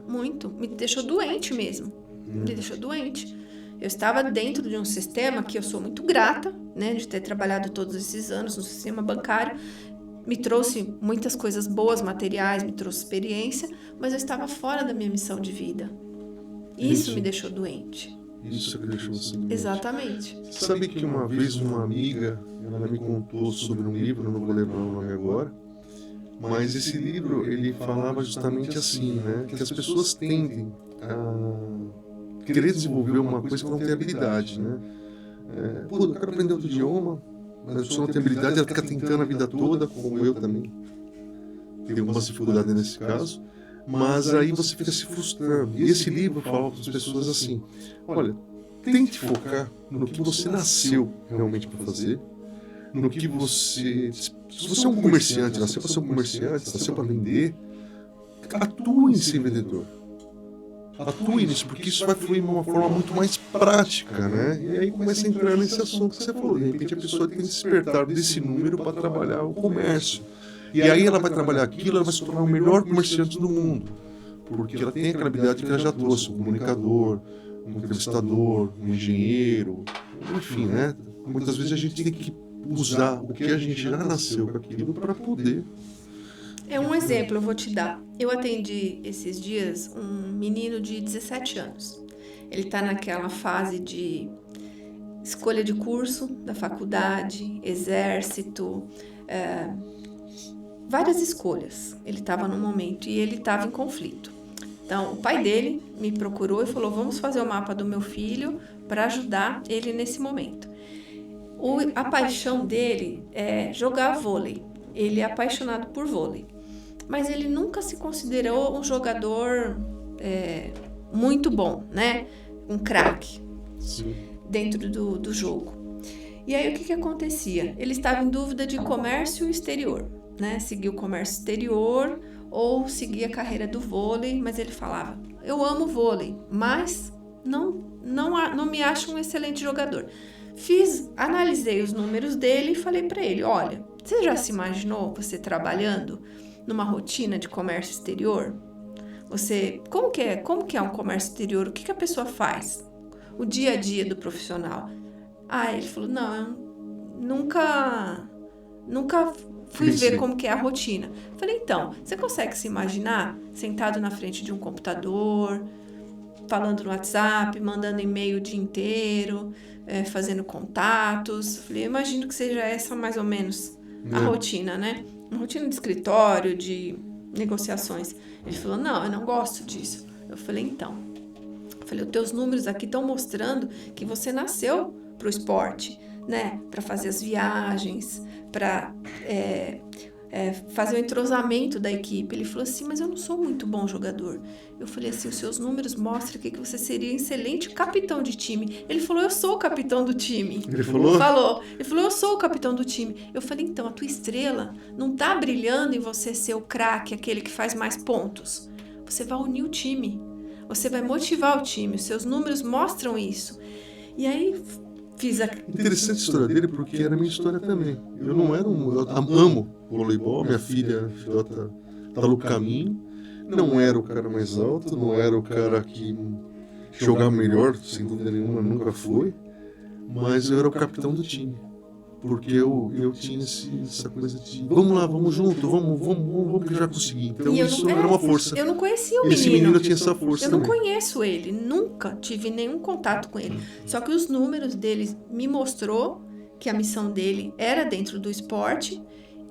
Muito. Me deixou doente mesmo. Me deixou doente. Eu estava dentro de um sistema que eu sou muito grata, né? De ter trabalhado todos esses anos no sistema bancário. Me trouxe muitas coisas boas, materiais, me trouxe experiência, mas eu estava fora da minha missão de vida. Isso me deixou doente. Isso que deixou você doente. Exatamente. Sabe que uma vez uma amiga, ela me contou sobre um livro, não vou lembrar o nome agora, mas esse livro, ele falava justamente assim, né? Que as pessoas tendem a querer desenvolver uma coisa que não tem habilidade, né? Pô, eu quero aprender outro idioma, mas a pessoa não tem habilidade, ela fica tentando a vida toda, como eu também. Tenho algumas dificuldades nesse caso. Mas aí você fica se frustrando. E esse livro fala para as pessoas assim, olha, tente focar no que você nasceu realmente para fazer, no que você... Se você é um comerciante, nasceu para ser um comerciante, nasceu para vender, atue em ser vendedor. Atue nisso, porque isso vai fluir de uma forma muito mais prática, né? E aí começa a entrar nesse assunto que você falou. De repente a pessoa tem que despertar desse número para trabalhar o comércio. E aí ela vai trabalhar aquilo, ela vai se tornar o melhor comerciante do mundo. Porque ela tem aquela habilidade que ela já trouxe, um comunicador, um entrevistador, um engenheiro, enfim, né? Muitas vezes a gente tem que usar o que a gente já nasceu com aquilo para poder... É um exemplo, eu vou te dar. Eu atendi esses dias um menino de 17 anos. Ele está naquela fase de escolha de curso da faculdade, exército, várias escolhas. Ele estava no momento e ele estava em conflito. Então, o pai dele me procurou e falou, vamos fazer o mapa do meu filho para ajudar ele nesse momento. A paixão dele é jogar vôlei. Ele é apaixonado por vôlei. Mas ele nunca se considerou um jogador muito bom, né? Um craque dentro do jogo. E aí, o que acontecia? Ele estava em dúvida de comércio exterior, né? Seguir o comércio exterior ou seguir a carreira do vôlei, mas ele falava, eu amo vôlei, mas não me acho um excelente jogador. Analisei os números dele e falei para ele, olha, você já se imaginou você trabalhando numa rotina de comércio exterior? Como que é um comércio exterior? O que a pessoa faz? O dia a dia do profissional? Ele falou, não, eu nunca fui ver como que é a rotina. Falei, então, você consegue se imaginar sentado na frente de um computador, falando no WhatsApp, mandando e-mail o dia inteiro, fazendo contatos? Falei, eu imagino que seja essa mais ou menos a rotina, né? Uma rotina de escritório, de negociações. Ele falou, não, eu não gosto disso. Eu falei, então. Os teus números aqui estão mostrando que você nasceu para o esporte, né? Para fazer as viagens, para fazer o entrosamento da equipe. Ele falou assim, mas eu não sou muito bom jogador. Eu falei assim, os seus números mostram que você seria um excelente capitão de time. Ele falou, eu sou o capitão do time. Ele falou? Falou. Ele falou, eu sou o capitão do time. Eu falei, então, a tua estrela não tá brilhando em você ser o craque, aquele que faz mais pontos. Você vai unir o time. Você vai motivar o time. Os seus números mostram isso. E aí... Interessante a história dele, porque era a minha história também. Eu não era eu amo voleibol, minha filha tá no caminho. Não era o cara mais alto, não era o cara que jogava melhor, sem dúvida nenhuma, nunca foi. Mas eu era o capitão do time. Porque eu tinha essa coisa de vamos lá, vamos junto, vamos que eu já consegui. Então isso era uma força. Eu não conhecia o menino. Esse menino tinha essa força também. Eu não conheço ele, nunca tive nenhum contato com ele. Só que os números dele me mostrou que a missão dele era dentro do esporte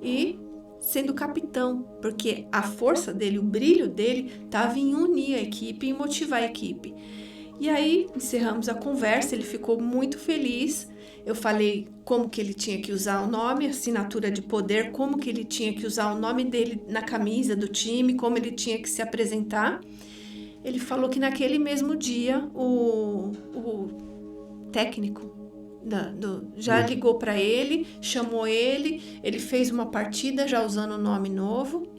e sendo capitão, porque a força dele, o brilho dele estava em unir a equipe e motivar a equipe. E aí encerramos a conversa, ele ficou muito feliz. Eu falei como que ele tinha que usar o nome, assinatura de poder, como que ele tinha que usar o nome dele na camisa do time, como ele tinha que se apresentar. Ele falou que naquele mesmo dia o técnico já ligou para ele, chamou ele fez uma partida já usando o nome novo.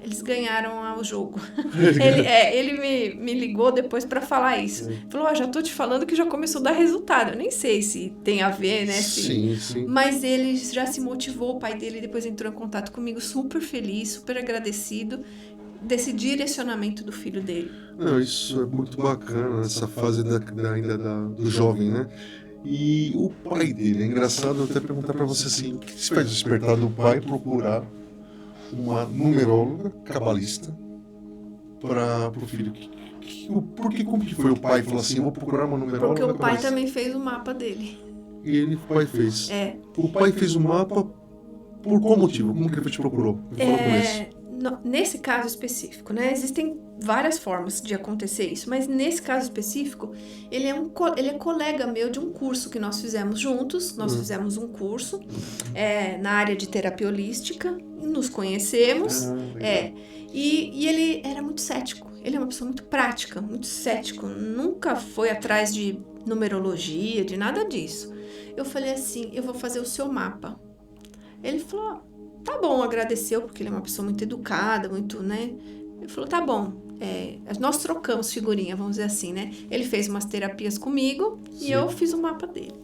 Eles ganharam o jogo. Ele me ligou depois para falar isso. Falou, já tô te falando que já começou a dar resultado. Eu nem sei se tem a ver, né? Sim. Mas ele já se motivou, o pai dele depois entrou em contato comigo, super feliz, super agradecido desse direcionamento do filho dele. Não, isso é muito bacana, essa fase ainda do jovem, né? E o pai dele, é engraçado eu até perguntar para você assim, o que se faz despertar do pai procurar uma numeróloga cabalista para o filho? Como que foi o pai falou assim, eu vou procurar uma numeróloga Porque o pai cabalista? também fez o mapa dele. O pai fez. O pai fez o mapa por qual motivo? Como que ele te procurou? Nesse caso específico, né? Existem várias formas de acontecer isso, mas nesse caso específico, ele é colega meu de um curso que nós fizemos juntos. Nós fizemos um curso na área de terapia holística, nos conhecemos, e ele era muito cético. Ele é uma pessoa muito prática, muito cético, nunca foi atrás de numerologia, de nada disso. Eu falei assim, eu vou fazer o seu mapa. Ele falou, tá bom, agradeceu, porque ele é uma pessoa muito educada, muito, né? Ele falou, tá bom, nós trocamos figurinha, vamos dizer assim, né? Ele fez umas terapias comigo e eu fiz o mapa dele.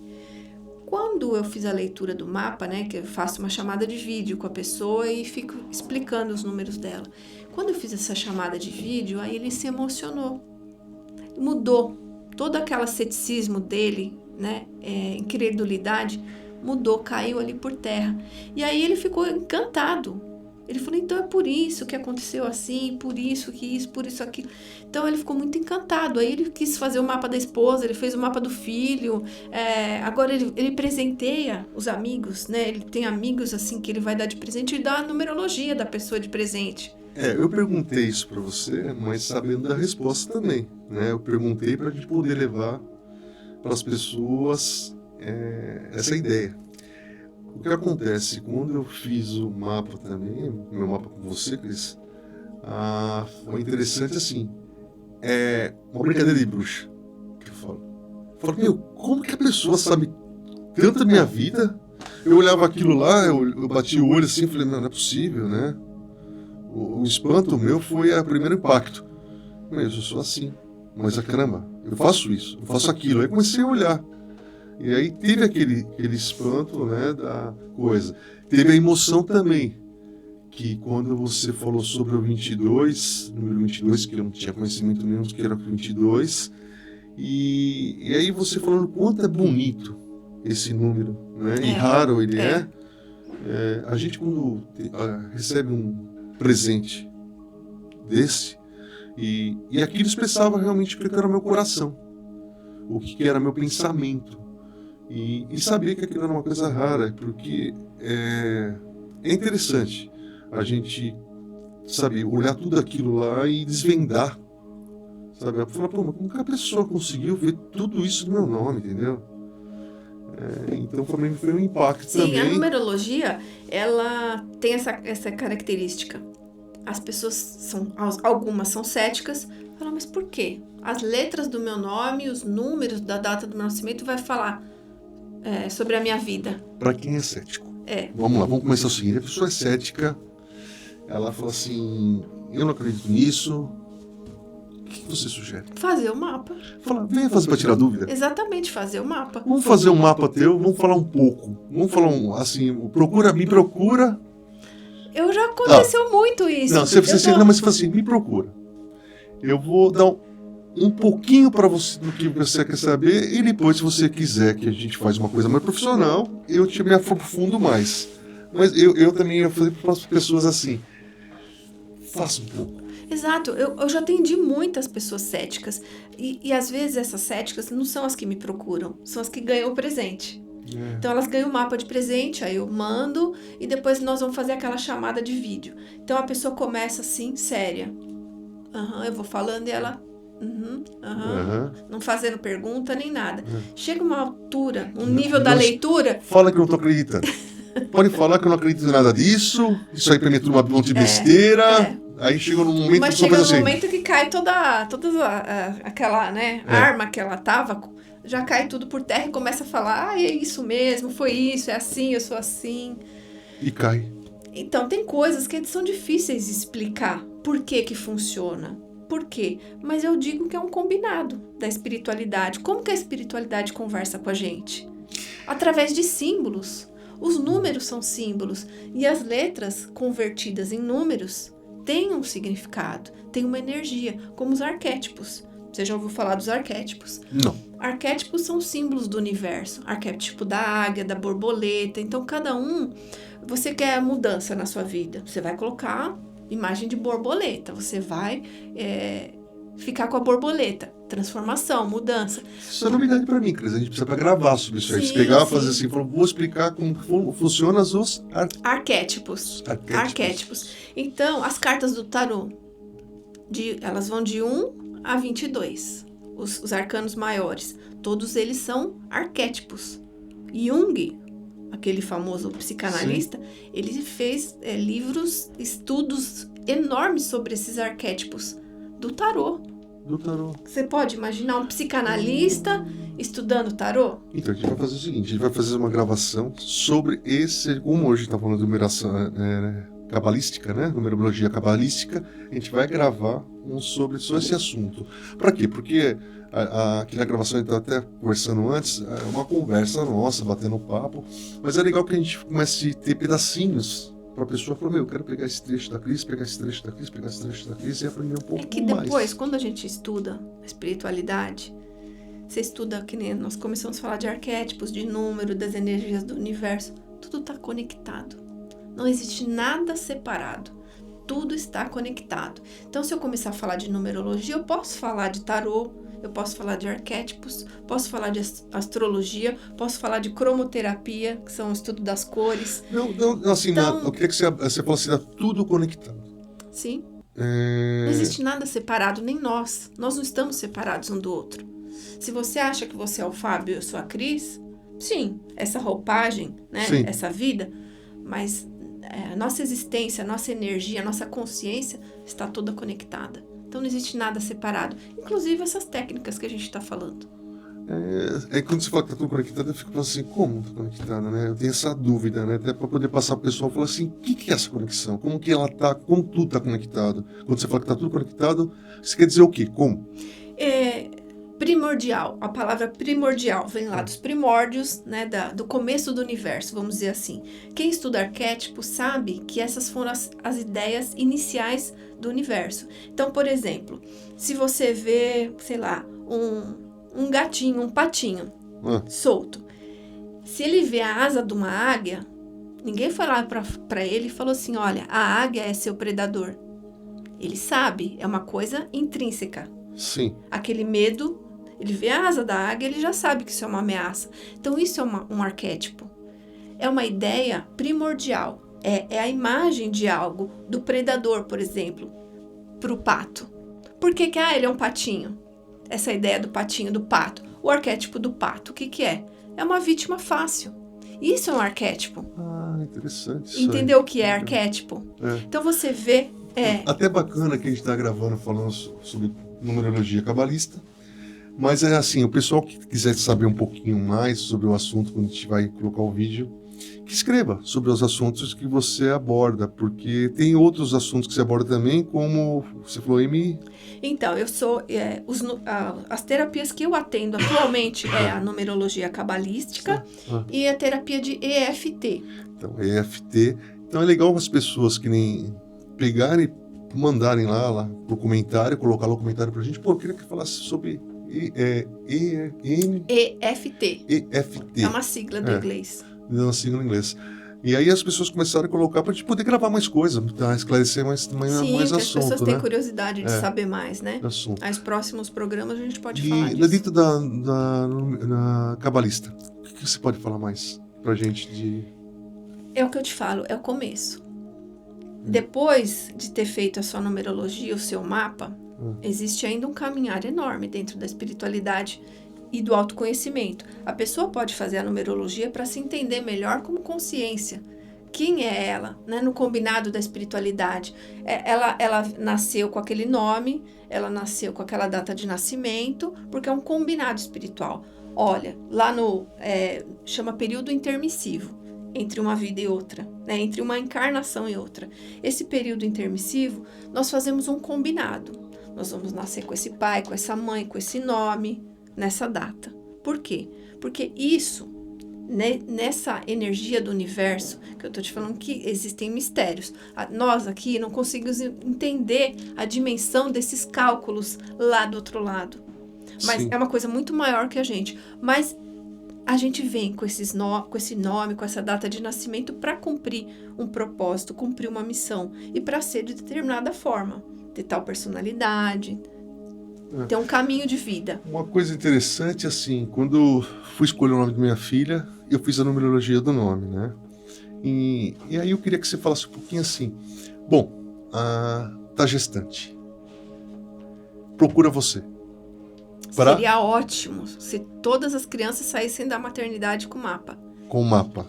Quando eu fiz a leitura do mapa, né, que eu faço uma chamada de vídeo com a pessoa e fico explicando os números dela. Quando eu fiz essa chamada de vídeo, aí ele se emocionou. Mudou. Todo aquele ceticismo dele, né, incredulidade, mudou, caiu ali por terra. E aí ele ficou encantado. Ele falou, então é por isso que aconteceu assim, por isso que isso, por isso aquilo. Então ele ficou muito encantado. Aí ele quis fazer o mapa da esposa, ele fez o mapa do filho. Agora ele presenteia os amigos, né? Ele tem amigos assim que ele vai dar de presente e dá a numerologia da pessoa de presente. Eu perguntei isso para você, mas sabendo da resposta também, né? Eu perguntei para a gente poder levar para as pessoas essa ideia. O que acontece, quando eu fiz o mapa também, meu mapa com você, Cris, foi interessante assim, uma brincadeira de bruxa, que eu falo. Eu falo, como que a pessoa sabe tanto da minha vida? Eu olhava aquilo lá, eu bati o olho assim, falei, não é possível, né? O espanto meu foi o primeiro impacto. Mas eu sou assim, mas caramba, eu faço isso, eu faço aquilo. Aí comecei a olhar. E aí teve aquele espanto, né, da coisa. Teve a emoção também, que quando você falou sobre o 22, número 22, que eu não tinha conhecimento nenhum do que era o 22, e aí você falando quanto é bonito esse número, né, e raro ele é. A gente quando recebe um presente desse, e aquilo expressava realmente o que era meu coração, o que era meu pensamento. E saber que aquilo era uma coisa rara, porque é interessante a gente, sabe, olhar tudo aquilo lá e desvendar, sabe? Falar, pô, mas como que a pessoa conseguiu ver tudo isso no meu nome, entendeu? Então, para mim, foi um impacto também. Sim, a numerologia, ela tem essa característica. As pessoas, algumas são céticas, falam, mas por quê? As letras do meu nome, os números da data do meu nascimento vai falar sobre a minha vida. Para quem é cético. Vamos lá, vamos começar o seguinte. A pessoa é cética, ela fala assim, eu não acredito nisso. O que você sugere? Fazer o mapa. Venha fazer para tirar dúvida. Exatamente, fazer o mapa. Vamos fazer um mapa teu, vamos falar um pouco. Vamos falar assim, me procura. Eu já aconteceu muito isso. Não, mas você fala assim, me procura. Eu vou dar um pouquinho para você do que você quer saber, e depois, se você quiser que a gente faça uma coisa mais profissional, eu me aprofundo mais. Mas eu também ia fazer para as pessoas assim, faça um pouco. Exato, eu já atendi muitas pessoas céticas, e às vezes essas céticas não são as que me procuram, são as que ganham o presente. Então elas ganham o mapa de presente, aí eu mando, e depois nós vamos fazer aquela chamada de vídeo. Então a pessoa começa assim, séria. Eu vou falando e ela... não fazendo pergunta nem nada. Chega uma altura, nível da leitura... Fala que eu não tô acreditando. Pode falar que eu não acredito em nada disso, isso aí pra mim é tudo uma monte de besteira. Aí chegou num momento Mas que você chega faz no assim. momento que cai toda aquela, né, arma que ela tava, já cai tudo por terra e começa a falar, é isso mesmo, foi isso, é assim, eu sou assim. E cai. Então, tem coisas que são difíceis de explicar por que funciona. Por quê? Mas eu digo que é um combinado da espiritualidade. Como que a espiritualidade conversa com a gente? Através de símbolos. Os números são símbolos e as letras convertidas em números têm um significado, têm uma energia, como os arquétipos. Você já ouviu falar dos arquétipos? Não. Arquétipos são símbolos do universo. Arquétipo da águia, da borboleta. Então, cada um, você quer mudança na sua vida, você vai colocar imagem de borboleta. Você vai ficar com a borboleta. Transformação, mudança. Isso é novidade para mim, Cris. A gente precisa para gravar sobre isso aí. Se Sim, pegar, sim. fazer assim, vou explicar como funcionam os Arquétipos. Então, as cartas do tarô, elas vão de 1 a 22. Os arcanos maiores. Todos eles são arquétipos. Jung, aquele famoso psicanalista, ele fez livros, estudos enormes sobre esses arquétipos do tarô. Você pode imaginar um psicanalista estudando tarô? Então, a gente vai fazer o seguinte, a gente vai fazer uma gravação sobre esse, como hoje está falando de numeração cabalística, né? Numerologia cabalística, a gente vai gravar sobre só esse assunto. Para quê? Porque aqui na gravação a gente está até conversando antes, é uma conversa nossa, batendo papo, mas é legal que a gente comece a ter pedacinhos para a pessoa falar, eu quero pegar esse trecho da Cris, pegar esse trecho da Cris, pegar esse trecho da Cris e aprender um pouco mais. É que depois, quando a gente estuda a espiritualidade, você estuda, que nem nós começamos a falar de arquétipos, de número, das energias do universo, tudo está conectado. Não existe nada separado. Tudo está conectado. Então, se eu começar a falar de numerologia, eu posso falar de tarô, eu posso falar de arquétipos, posso falar de astrologia, posso falar de cromoterapia, que são o estudo das cores. Não, assim, então, eu queria que você falasse, tá tudo conectado. Sim. Não existe nada separado, nem nós. Nós não estamos separados um do outro. Se você acha que você é o Fábio e eu sou a Cris, sim, essa roupagem, né, sim, essa vida, mas a nossa existência, a nossa energia, a nossa consciência está toda conectada. Então não existe nada separado, inclusive essas técnicas que a gente está falando. Quando você fala que está tudo conectado, eu fico falando assim, como está conectado, né? Eu tenho essa dúvida, né? Até para poder passar para o pessoal, falar assim, o que é essa conexão? Como que ela está, como tudo está conectado? Quando você fala que está tudo conectado, você quer dizer o quê? Como? Primordial, a palavra primordial vem lá dos primórdios, né, do começo do universo, vamos dizer assim. Quem estuda arquétipo sabe que essas foram as ideias iniciais do universo. Então, por exemplo, se você vê, sei lá, um gatinho, um patinho solto, se ele vê a asa de uma águia, ninguém foi lá para ele e falou assim, olha, a águia é seu predador. Ele sabe, é uma coisa intrínseca. Sim. Aquele medo, ele vê a asa da águia, ele já sabe que isso é uma ameaça. Então, isso é um arquétipo. É uma ideia primordial. É a imagem de algo, do predador, por exemplo, para o pato. Por que ele é um patinho? Essa ideia do patinho, do pato. O arquétipo do pato, o que é? É uma vítima fácil. Isso é um arquétipo. Interessante. Entendeu o que é arquétipo? Então, você vê... Até bacana que a gente está gravando, falando sobre numerologia cabalista. Mas é assim, o pessoal que quiser saber um pouquinho mais sobre o assunto, quando a gente vai colocar o vídeo, que escreva sobre os assuntos que você aborda, porque tem outros assuntos que você aborda também, como você falou, Então, eu sou... as terapias que eu atendo atualmente é a numerologia cabalística e a terapia de EFT. Então, EFT. Então, é legal as pessoas que nem pegarem e mandarem lá pro comentário, colocar lá o comentário pra gente. Pô, eu queria que falasse sobre EFT. EFT. É uma sigla do inglês. É uma sigla em inglês. E aí as pessoas começaram a colocar pra gente poder gravar mais coisa, tá? Esclarecer mais assunto, as pessoas têm curiosidade de saber mais, né? Assunto. Nos próximos programas a gente pode falar disso. Dentro da cabalista, o que você pode falar mais pra gente É o que eu te falo, é o começo. Depois de ter feito a sua numerologia, o seu mapa, existe ainda um caminhar enorme dentro da espiritualidade e do autoconhecimento. A pessoa pode fazer a numerologia para se entender melhor como consciência. quem é ela, né? No combinado da espiritualidade. Ela nasceu com aquele nome, ela nasceu com aquela data de nascimento, porque é um combinado espiritual. Olha, lá chama período intermissivo, entre uma vida e outra, né? Entre uma encarnação e outra. Esse período intermissivo, nós fazemos um combinado. Nós vamos nascer com esse pai, com essa mãe, com esse nome, nessa data. Por quê? Porque isso, né, nessa energia do universo, que eu tô te falando que existem mistérios. Nós aqui não conseguimos entender a dimensão desses cálculos lá do outro lado. Mas Sim. é uma coisa muito maior que a gente. Mas a gente vem com esse nome, com essa data de nascimento para cumprir um propósito, cumprir uma missão. E para ser de determinada forma. Ter tal personalidade, ter um caminho de vida. Uma coisa interessante, assim, quando fui escolher o nome da minha filha, eu fiz a numerologia do nome, né? E aí eu queria que você falasse um pouquinho assim. Bom, tá gestante. Procura você. Seria ótimo se todas as crianças saíssem da maternidade com mapa. Com o mapa.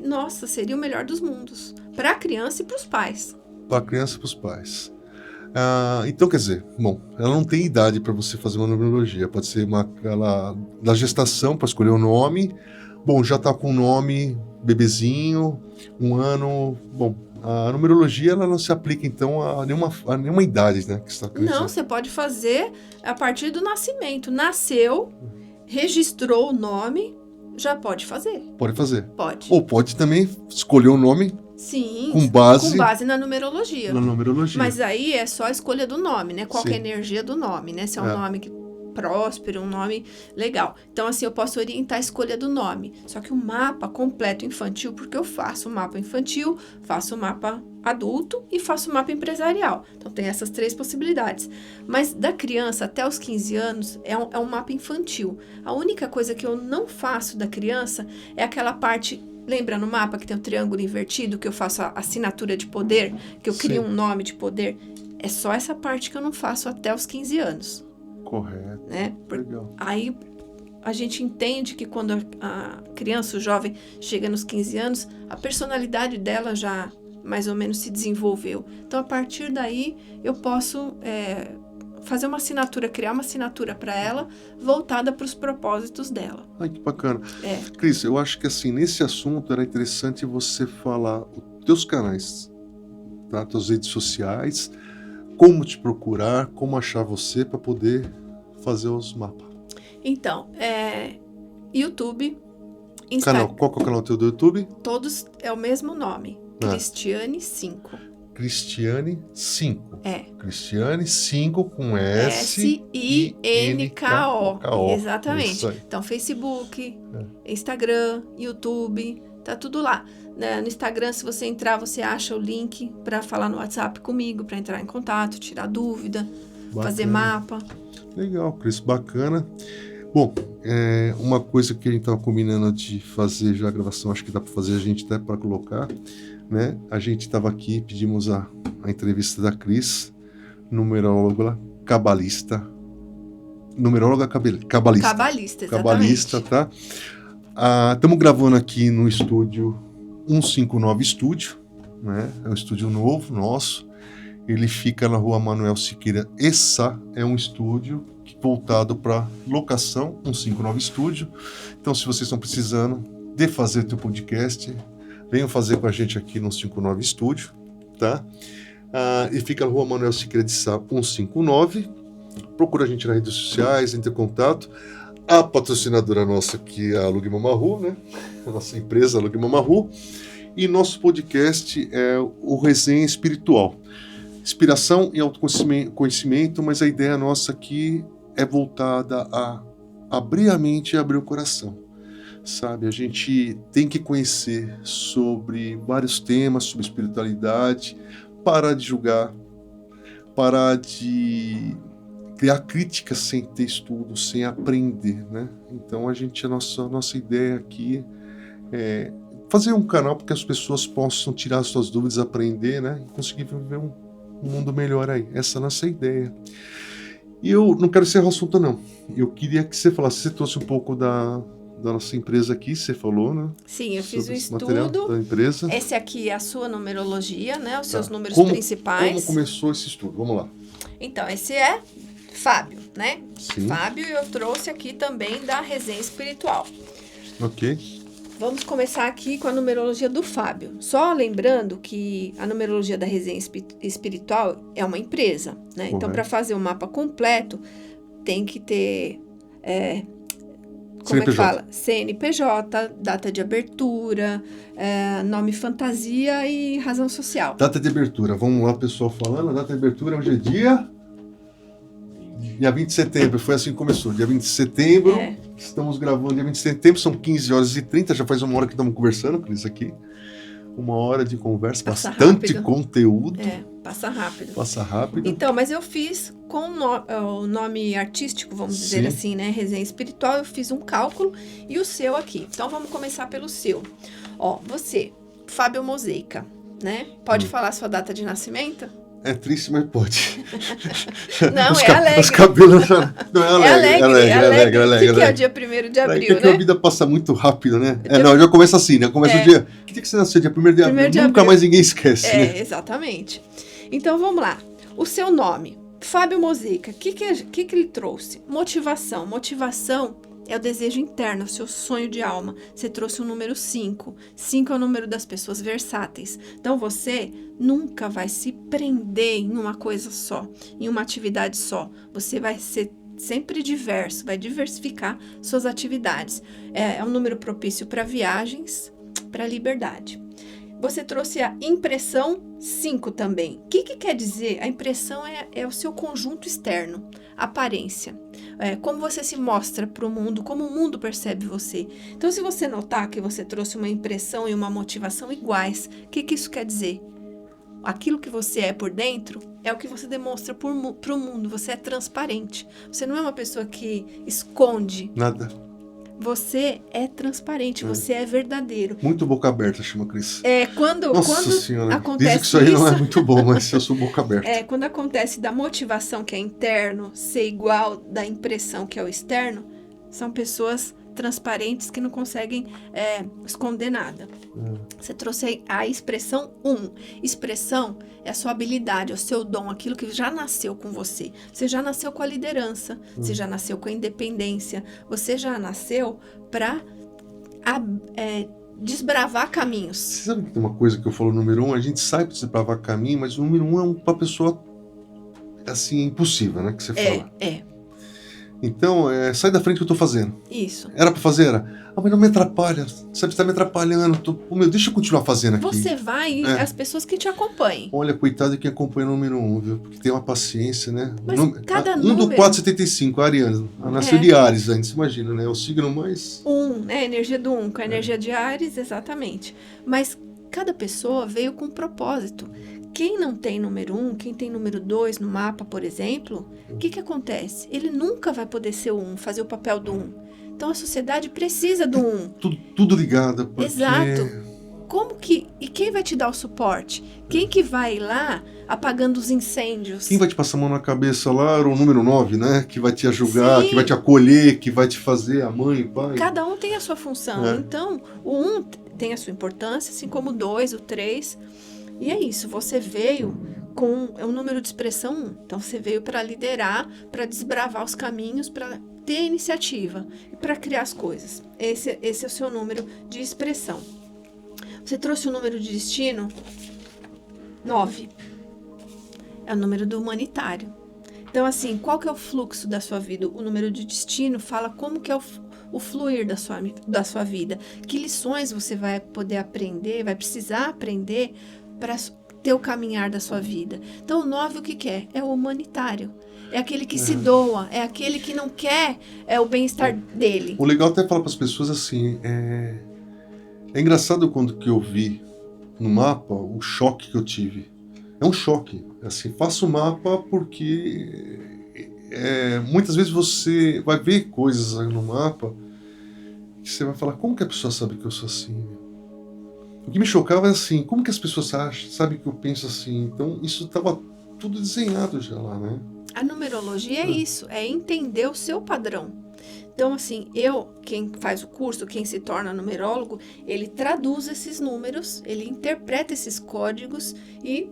Nossa, seria o melhor dos mundos. Para a criança e para os pais. Para a criança e para os pais. Então, quer dizer, bom, ela não tem idade para você fazer uma numerologia. Pode ser ela da gestação para escolher o nome. Bom, já está com o nome, bebezinho, 1 ano. Bom, a numerologia ela não se aplica então a nenhuma idade, né? Que está não, você pode fazer a partir do nascimento. Nasceu, registrou o nome, já pode fazer. Pode fazer. Pode. Ou pode também escolher o nome. Sim, com base na numerologia. Na numerologia. Mas aí é só a escolha do nome, né? Qual que é a Sim. energia do nome, né? Se é um nome próspero, um nome legal. Então, assim, eu posso orientar a escolha do nome. Só que o mapa completo infantil, porque eu faço o mapa infantil, faço o mapa adulto e faço o mapa empresarial. Então, tem essas 3 possibilidades. Mas da criança até os 15 anos é um mapa infantil. A única coisa que eu não faço da criança é aquela parte... Lembra no mapa que tem o triângulo invertido, que eu faço a assinatura de poder, que eu crio um nome de poder? É só essa parte que eu não faço até os 15 anos. Correto. Né? Legal. Aí a gente entende que quando a criança, o jovem, chega nos 15 anos, a personalidade dela já mais ou menos se desenvolveu. Então, a partir daí, eu posso fazer uma assinatura, criar uma assinatura para ela, voltada para os propósitos dela. Ai, que bacana. Cris, eu acho que assim, nesse assunto era interessante você falar os teus canais, tá? Tuas redes sociais, como te procurar, como achar você para poder fazer os mapas. Então, YouTube, Instagram. Qual que é o canal teu do YouTube? Todos é o mesmo nome, Cristiane 5. Cristiane 5. Cristiane 5 com S-I-N-K-O. Exatamente. Então, Facebook, Instagram, YouTube, tá tudo lá. No Instagram, se você entrar, você acha o link para falar no WhatsApp comigo, para entrar em contato, tirar dúvida, fazer mapa. Legal, Cris, bacana. Bom, uma coisa que a gente estava combinando de fazer já a gravação, acho que dá para fazer a gente até para colocar, né? A gente estava aqui, pedimos a entrevista da Cris, numeróloga cabalista. Numeróloga cabalista. Cabalista, exatamente. Cabalista, tá? Estamos gravando aqui no estúdio 159 Estúdio, né? É um estúdio novo, nosso. Ele fica na rua Manuel Siqueira Essa, é um estúdio voltado para locação, 159 Estúdio. Então, se vocês estão precisando de fazer teu podcast, venham fazer com a gente aqui no 159 Estúdio, tá? E fica na rua Manuel Siqueira de Sá, 159. Procura a gente nas redes sociais, entre em contato. A patrocinadora nossa aqui é a Alugue Mamaru, né? A nossa empresa Alugue Mamaru. E nosso podcast é o Resenha Espiritual. Inspiração e autoconhecimento, mas a ideia nossa aqui é voltada a abrir a mente e abrir o coração, sabe? A gente tem que conhecer sobre vários temas, sobre espiritualidade, parar de julgar, parar de criar críticas sem ter estudo, sem aprender, né? Então a nossa ideia aqui é fazer um canal para que as pessoas possam tirar as suas dúvidas, aprender, né? E conseguir viver um mundo melhor aí. Essa é a nossa ideia. E eu não quero encerrar o assunto, não. Eu queria que você falasse, você trouxe um pouco da nossa empresa aqui, você falou, né? Sim, eu fiz o Sobre esse material estudo. da empresa. Esse aqui é a sua numerologia, né? Os seus números Como principais. começou esse estudo? Vamos lá. Então, esse é Fábio, né? Sim. Fábio, eu trouxe aqui também da resenha espiritual. Ok. Vamos começar aqui com a numerologia do Fábio. Só lembrando que a numerologia da resenha espiritual é uma empresa, né? Correto. Então, para fazer o mapa completo, tem que ter... como é que fala? CNPJ, data de abertura, nome fantasia e razão social. Data de abertura. Vamos lá, pessoal falando. A data de abertura hoje é dia 20 de setembro. Foi assim que começou. Dia 20 de setembro. Estamos gravando dia 20 de setembro. São 15 horas e 30. Já faz uma hora que estamos conversando com isso aqui. Uma hora de conversa. Passa bastante rápido. Conteúdo. Passa rápido. Passa rápido. Então, mas eu fiz com o nome artístico, vamos dizer assim, né? Resenha espiritual, eu fiz um cálculo e o seu aqui. Então, vamos começar pelo seu. Ó, você, Fábio Moseica, né? Pode falar a sua data de nascimento? É triste, mas pode. Não, é alegre. Os cabelos já... Não, é alegre. O que é o dia 1º de abril, porque né? a vida passa muito rápido, né? Já começa assim, né? Começa o dia... Que dia que você nasceu? Dia 1º de abril. Nunca mais ninguém esquece, né? Exatamente. Então, vamos lá. O seu nome, Fábio Moseica, o que ele trouxe? Motivação. Motivação é o desejo interno, o seu sonho de alma. Você trouxe o número 5. 5 é o número das pessoas versáteis. Então, você nunca vai se prender em uma coisa só, em uma atividade só. Você vai ser sempre diverso, vai diversificar suas atividades. É um número propício para viagens, para liberdade. Você trouxe a impressão 5 também. O que quer dizer? A impressão é o seu conjunto externo, aparência. Como você se mostra para o mundo, como o mundo percebe você. Então, se você notar que você trouxe uma impressão e uma motivação iguais, o que isso quer dizer? Aquilo que você é por dentro é o que você demonstra para o mundo. Você é transparente. Você não é uma pessoa que esconde. Nada. Você é transparente, você é verdadeiro. Muito boca aberta, chama Cris. Quando Senhora, acontece dizem que isso aí não é muito bom, mas eu sou boca aberta. Quando acontece da motivação, que é interno, ser igual da impressão, que é o externo, são pessoas transparentes que não conseguem esconder nada. Você trouxe a expressão 1. Expressão é a sua habilidade, é o seu dom, aquilo que já nasceu com você. Você já nasceu com a liderança, você já nasceu com a independência, você já nasceu para desbravar caminhos. Você sabe que tem uma coisa que eu falo, número 1, a gente sabe desbravar caminho, mas o número 1 é uma pessoa assim, impossível, né? Que você fala. Então, sai da frente que eu tô fazendo. Isso. Era pra fazer? Era. Mas não me atrapalha. Sabe, você tá me atrapalhando. Deixa eu continuar fazendo aqui. Você vai e as pessoas que te acompanham. Olha, coitado de quem acompanha o número 1, viu? Porque tem uma paciência, né? Mas cada 1 número... do 475, Ariano. Ela nasceu de Áries antes, imagina, né? O signo mais... 1, né? A energia do 1, com a energia de Áries, exatamente. Mas cada pessoa veio com um propósito. Quem não tem número 1, quem tem número 2 no mapa, por exemplo, o que acontece? Ele nunca vai poder ser o 1, fazer o papel do 1. Então, a sociedade precisa do 1. Tudo ligado. Porque... Exato. E quem vai te dar o suporte? Quem que vai lá apagando os incêndios? Quem vai te passar a mão na cabeça lá era o número 9, né? Que vai te ajudar, Sim. que vai te acolher, que vai te fazer a mãe, o pai. Cada um tem a sua função. Então, o 1 tem a sua importância, assim como o 2, o 3... E é isso, você veio com um número de expressão 1. Então, você veio para liderar, para desbravar os caminhos, para ter iniciativa e para criar as coisas. Esse é o seu número de expressão. Você trouxe o número de destino 9. É o número do humanitário. Então, assim, qual que é o fluxo da sua vida? O número de destino fala como que é o fluir da sua vida. Que lições você vai poder aprender, vai precisar aprender para ter o caminhar da sua vida. Então, o 9 o que é? É o humanitário. É aquele que se doa, é aquele que não quer o bem-estar dele. O legal até falar para as pessoas assim, é engraçado quando que eu vi no mapa o choque que eu tive. É um choque. Assim, faço o mapa porque muitas vezes você vai ver coisas no mapa que você vai falar, como que a pessoa sabe que eu sou assim? O que me chocava é assim, como que as pessoas sabem que eu penso assim? Então, isso estava tudo desenhado já lá, né? A numerologia é isso, é entender o seu padrão. Então, assim, quem faz o curso, quem se torna numerólogo, ele traduz esses números, ele interpreta esses códigos e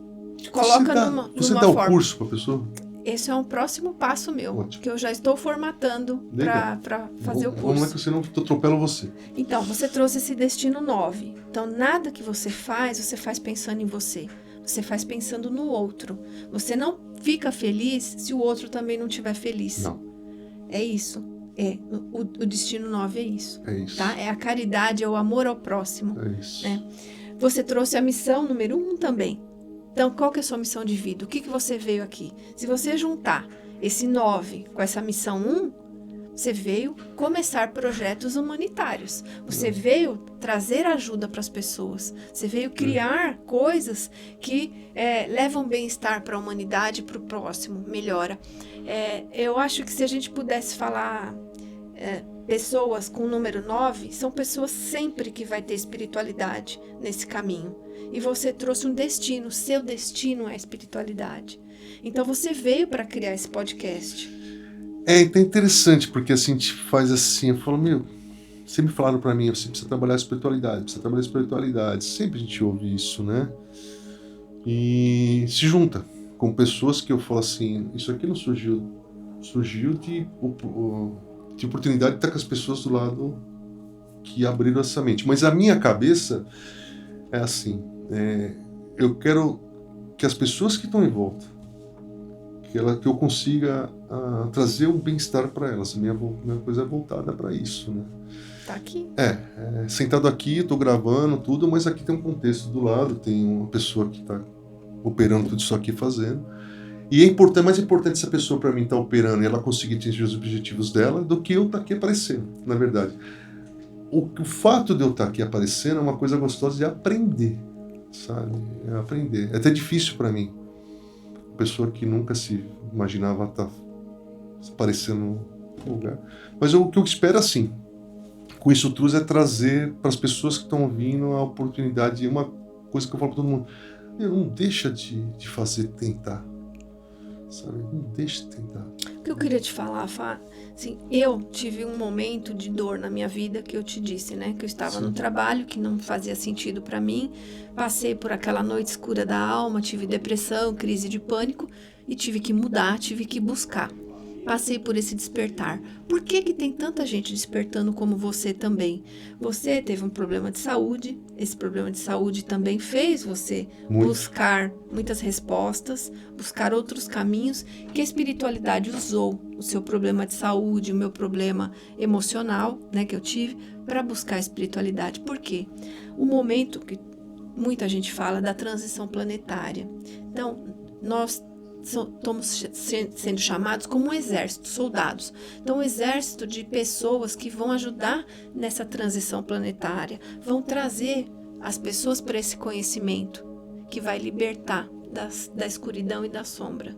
coloca numa Você dá forma. o curso para a pessoa? Esse é um próximo passo meu, Ótimo. que eu já estou formatando para fazer o curso. Vamos lá que senão eu atropelo você. Então, você trouxe esse destino 9. Então, nada que você faz pensando em você. Você faz pensando no outro. Você não fica feliz se o outro também não estiver feliz. Não. É isso. O destino 9 é isso. É isso. Tá? É a caridade, é o amor ao próximo. É isso. Né? Você trouxe a missão número 1 também. Então, qual que é a sua missão de vida? O que você veio aqui? Se você juntar esse 9 com essa missão 1, você veio começar projetos humanitários. Você veio trazer ajuda para as pessoas. Você veio criar coisas que levam bem-estar para a humanidade, para o próximo, melhora. Eu acho que se a gente pudesse falar... pessoas com o número 9 são pessoas sempre que vai ter espiritualidade nesse caminho. E você trouxe um destino, seu destino é a espiritualidade. Então você veio para criar esse podcast. Então é interessante, porque assim, a gente faz assim, eu falo, sempre falaram para mim, você precisa trabalhar a espiritualidade, sempre a gente ouve isso, né? E se junta com pessoas que eu falo assim, isso aqui não surgiu de oportunidade de estar com as pessoas do lado que abriram essa mente. Mas a minha cabeça é assim, eu quero que as pessoas que estão em volta, que eu consiga trazer um bem-estar para elas. Minha coisa é voltada para isso, né? Tá aqui. Sentado aqui, estou gravando tudo, mas aqui tem um contexto do lado, tem uma pessoa que está operando tudo isso aqui, fazendo. E mais importante essa pessoa para mim estar operando e ela conseguir atingir os objetivos dela do que eu estar aqui aparecendo, na verdade. O fato de eu estar aqui aparecendo é uma coisa gostosa de aprender, sabe? Aprender. É até difícil para mim. Pessoa que nunca se imaginava estar aparecendo no lugar. Mas o que eu espero, assim, com isso tudo, é trazer para as pessoas que estão ouvindo a oportunidade. E uma coisa que eu falo para todo mundo, não deixa de fazer, tentar. Sabe? Não deixa de tentar. O que eu queria te falar, Fá, assim, eu tive um momento de dor na minha vida que eu te disse, né? Que eu estava no trabalho, que não fazia sentido para mim. Passei por aquela noite escura da alma, tive depressão, crise de pânico e tive que mudar, tive que buscar. Passei por esse despertar. Por que tem tanta gente despertando como você também? Você teve um problema de saúde, esse problema de saúde também fez você buscar muitas respostas, buscar outros caminhos que a espiritualidade usou. O seu problema de saúde, o meu problema emocional, né, que eu tive, para buscar a espiritualidade. Por quê? O momento que muita gente fala da transição planetária. Então, nós estamos sendo chamados como um exército, soldados. Então, um exército de pessoas que vão ajudar nessa transição planetária, vão trazer as pessoas para esse conhecimento que vai libertar da escuridão e da sombra.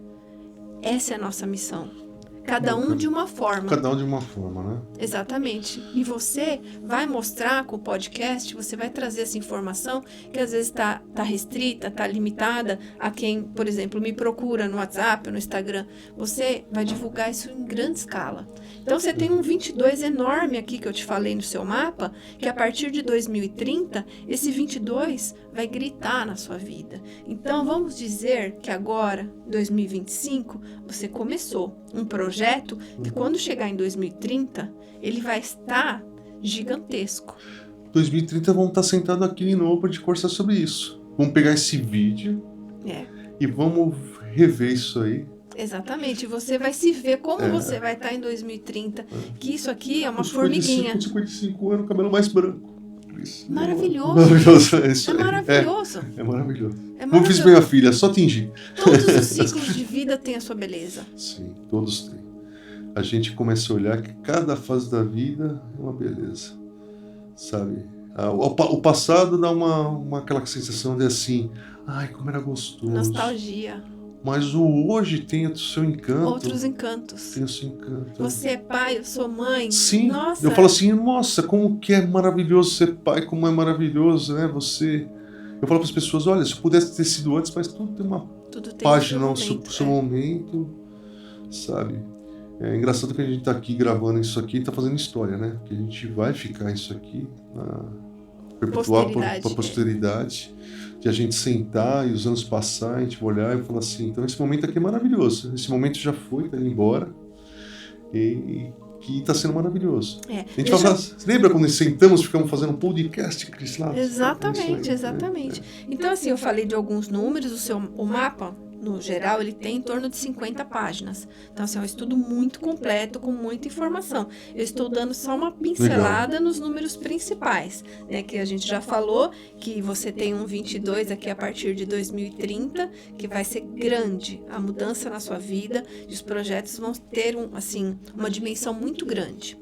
Essa é a nossa missão. Cada um de uma forma. Cada um de uma forma, né? Exatamente. E você vai mostrar com o podcast, você vai trazer essa informação que às vezes está restrita, está limitada a quem, por exemplo, me procura no WhatsApp, no Instagram. Você vai divulgar isso em grande escala. Então você tem um 22 enorme aqui que eu te falei no seu mapa, que a partir de 2030, esse 22 vai gritar na sua vida. Então vamos dizer que agora, 2025, você começou um projeto que quando chegar em 2030, ele vai estar gigantesco. 2030 vamos estar sentados aqui de novo para a gente conversar sobre isso. Vamos pegar esse vídeo e vamos rever isso aí. Exatamente, você vai se ver como você vai estar em 2030, que isso aqui é uma formiguinha. Com 55 anos, cabelo mais branco. Isso. Maravilhoso. Maravilhoso. É isso aí. Maravilhoso. É maravilhoso. Como fiz minha filha, só tingir. Todos os ciclos de vida têm a sua beleza. Sim, todos têm. A gente começa a olhar que cada fase da vida é uma beleza, sabe? O passado dá aquela sensação de assim, ai, como era gostoso. Nostalgia. Mas o hoje tem o seu encanto. Outros encantos. Tem o seu encanto. Você é pai, eu sou mãe. Sim. Nossa. Eu falo assim, nossa, como que é maravilhoso ser pai, como é maravilhoso, né? Eu falo para as pessoas, olha, se eu pudesse ter sido antes, mas tudo tem uma página no seu momento, sabe? É engraçado que a gente está aqui gravando isso aqui e está fazendo história, né? Porque a gente vai ficar isso aqui, perpetuar para a posteridade, de a gente sentar e os anos passar, a gente olhar e falar assim, então esse momento aqui é maravilhoso, esse momento já foi, está indo embora, e que está sendo maravilhoso. A gente fala, lembra quando sentamos, ficamos fazendo um podcast, Cris? Lá? Exatamente, exatamente. Então, assim, eu falei de alguns números, o mapa, no geral, ele tem em torno de 50 páginas. Então, assim, é um estudo muito completo, com muita informação. Eu estou dando só uma pincelada nos números principais, né? Que a gente já falou, que você tem um 22 aqui a partir de 2030, que vai ser grande a mudança na sua vida, e os projetos vão ter, uma dimensão muito grande.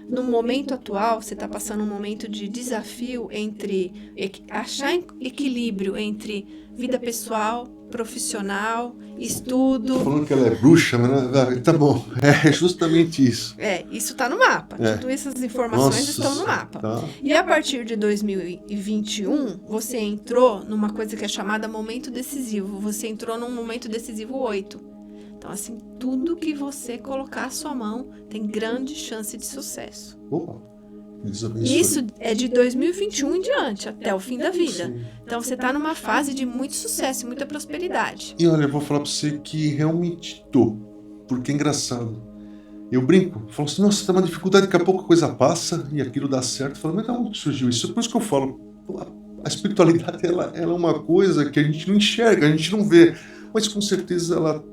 No momento atual, você está passando um momento de desafio entre achar equilíbrio entre vida pessoal, profissional, estudo. Tô falando que ela é bruxa, mas tá bom. É justamente isso. Isso está no mapa. Todas essas informações estão no mapa. Tá. E a partir de 2021, você entrou numa coisa que é chamada momento decisivo. Você entrou num momento decisivo 8. Então, assim, tudo que você colocar a sua mão tem grande chance de sucesso. Opa! Isso é de 2021 em diante, até o fim da vida. Sim. Então, você está numa fase de muito sucesso, muita prosperidade. E olha, eu vou falar para você que realmente tô, porque é engraçado. Eu brinco, falo assim, nossa, tá uma dificuldade, daqui a pouco a coisa passa e aquilo dá certo. Eu falo, mas da onde surgiu isso? Por isso que eu falo, a espiritualidade, ela é uma coisa que a gente não enxerga, a gente não vê. Mas com certeza ela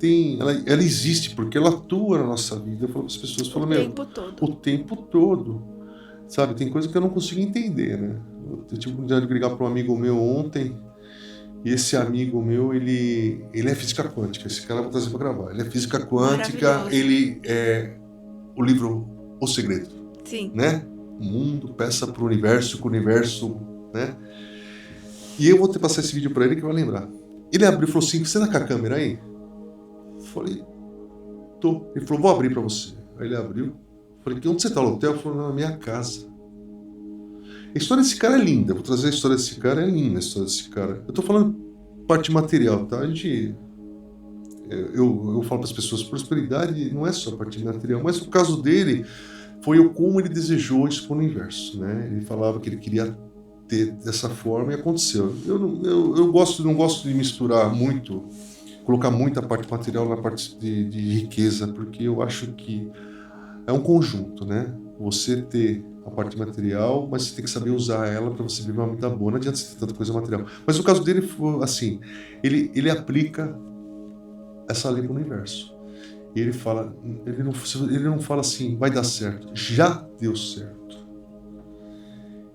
existe, porque ela atua na nossa vida. Eu falo para as pessoas, o tempo todo, sabe? Tem coisa que eu não consigo entender, né? Eu tive a oportunidade de ligar para um amigo meu ontem, e esse amigo meu, ele é física quântica. Esse cara eu vou trazer para gravar. Ele é física quântica, ele é o livro O Segredo. Sim. Né? O mundo, peça para o universo, com o universo, né? E eu vou te passar esse vídeo para ele que vai lembrar. Ele abriu e falou assim, você tá com a câmera aí? Eu falei, tô. Ele falou, vou abrir pra você. Aí ele abriu. Eu falei, onde você tá no hotel? Ele falou, na minha casa. A história desse cara é linda. Vou trazer a história desse cara, é linda a história desse cara. Eu tô falando parte material, tá? Eu falo para as pessoas, prosperidade não é só parte material, mas no caso dele, foi o como ele desejou isso para o universo, né? Ele falava que ele queria ter dessa forma e aconteceu. Eu não gosto de misturar muito, colocar muita parte material na parte de riqueza, porque eu acho que é um conjunto, né? Você ter a parte material, mas você tem que saber usar ela para você viver uma vida boa. Não adianta você ter tanta coisa material. Mas o caso dele foi assim, ele aplica essa lei para o universo. E ele não fala assim, vai dar certo. Já deu certo.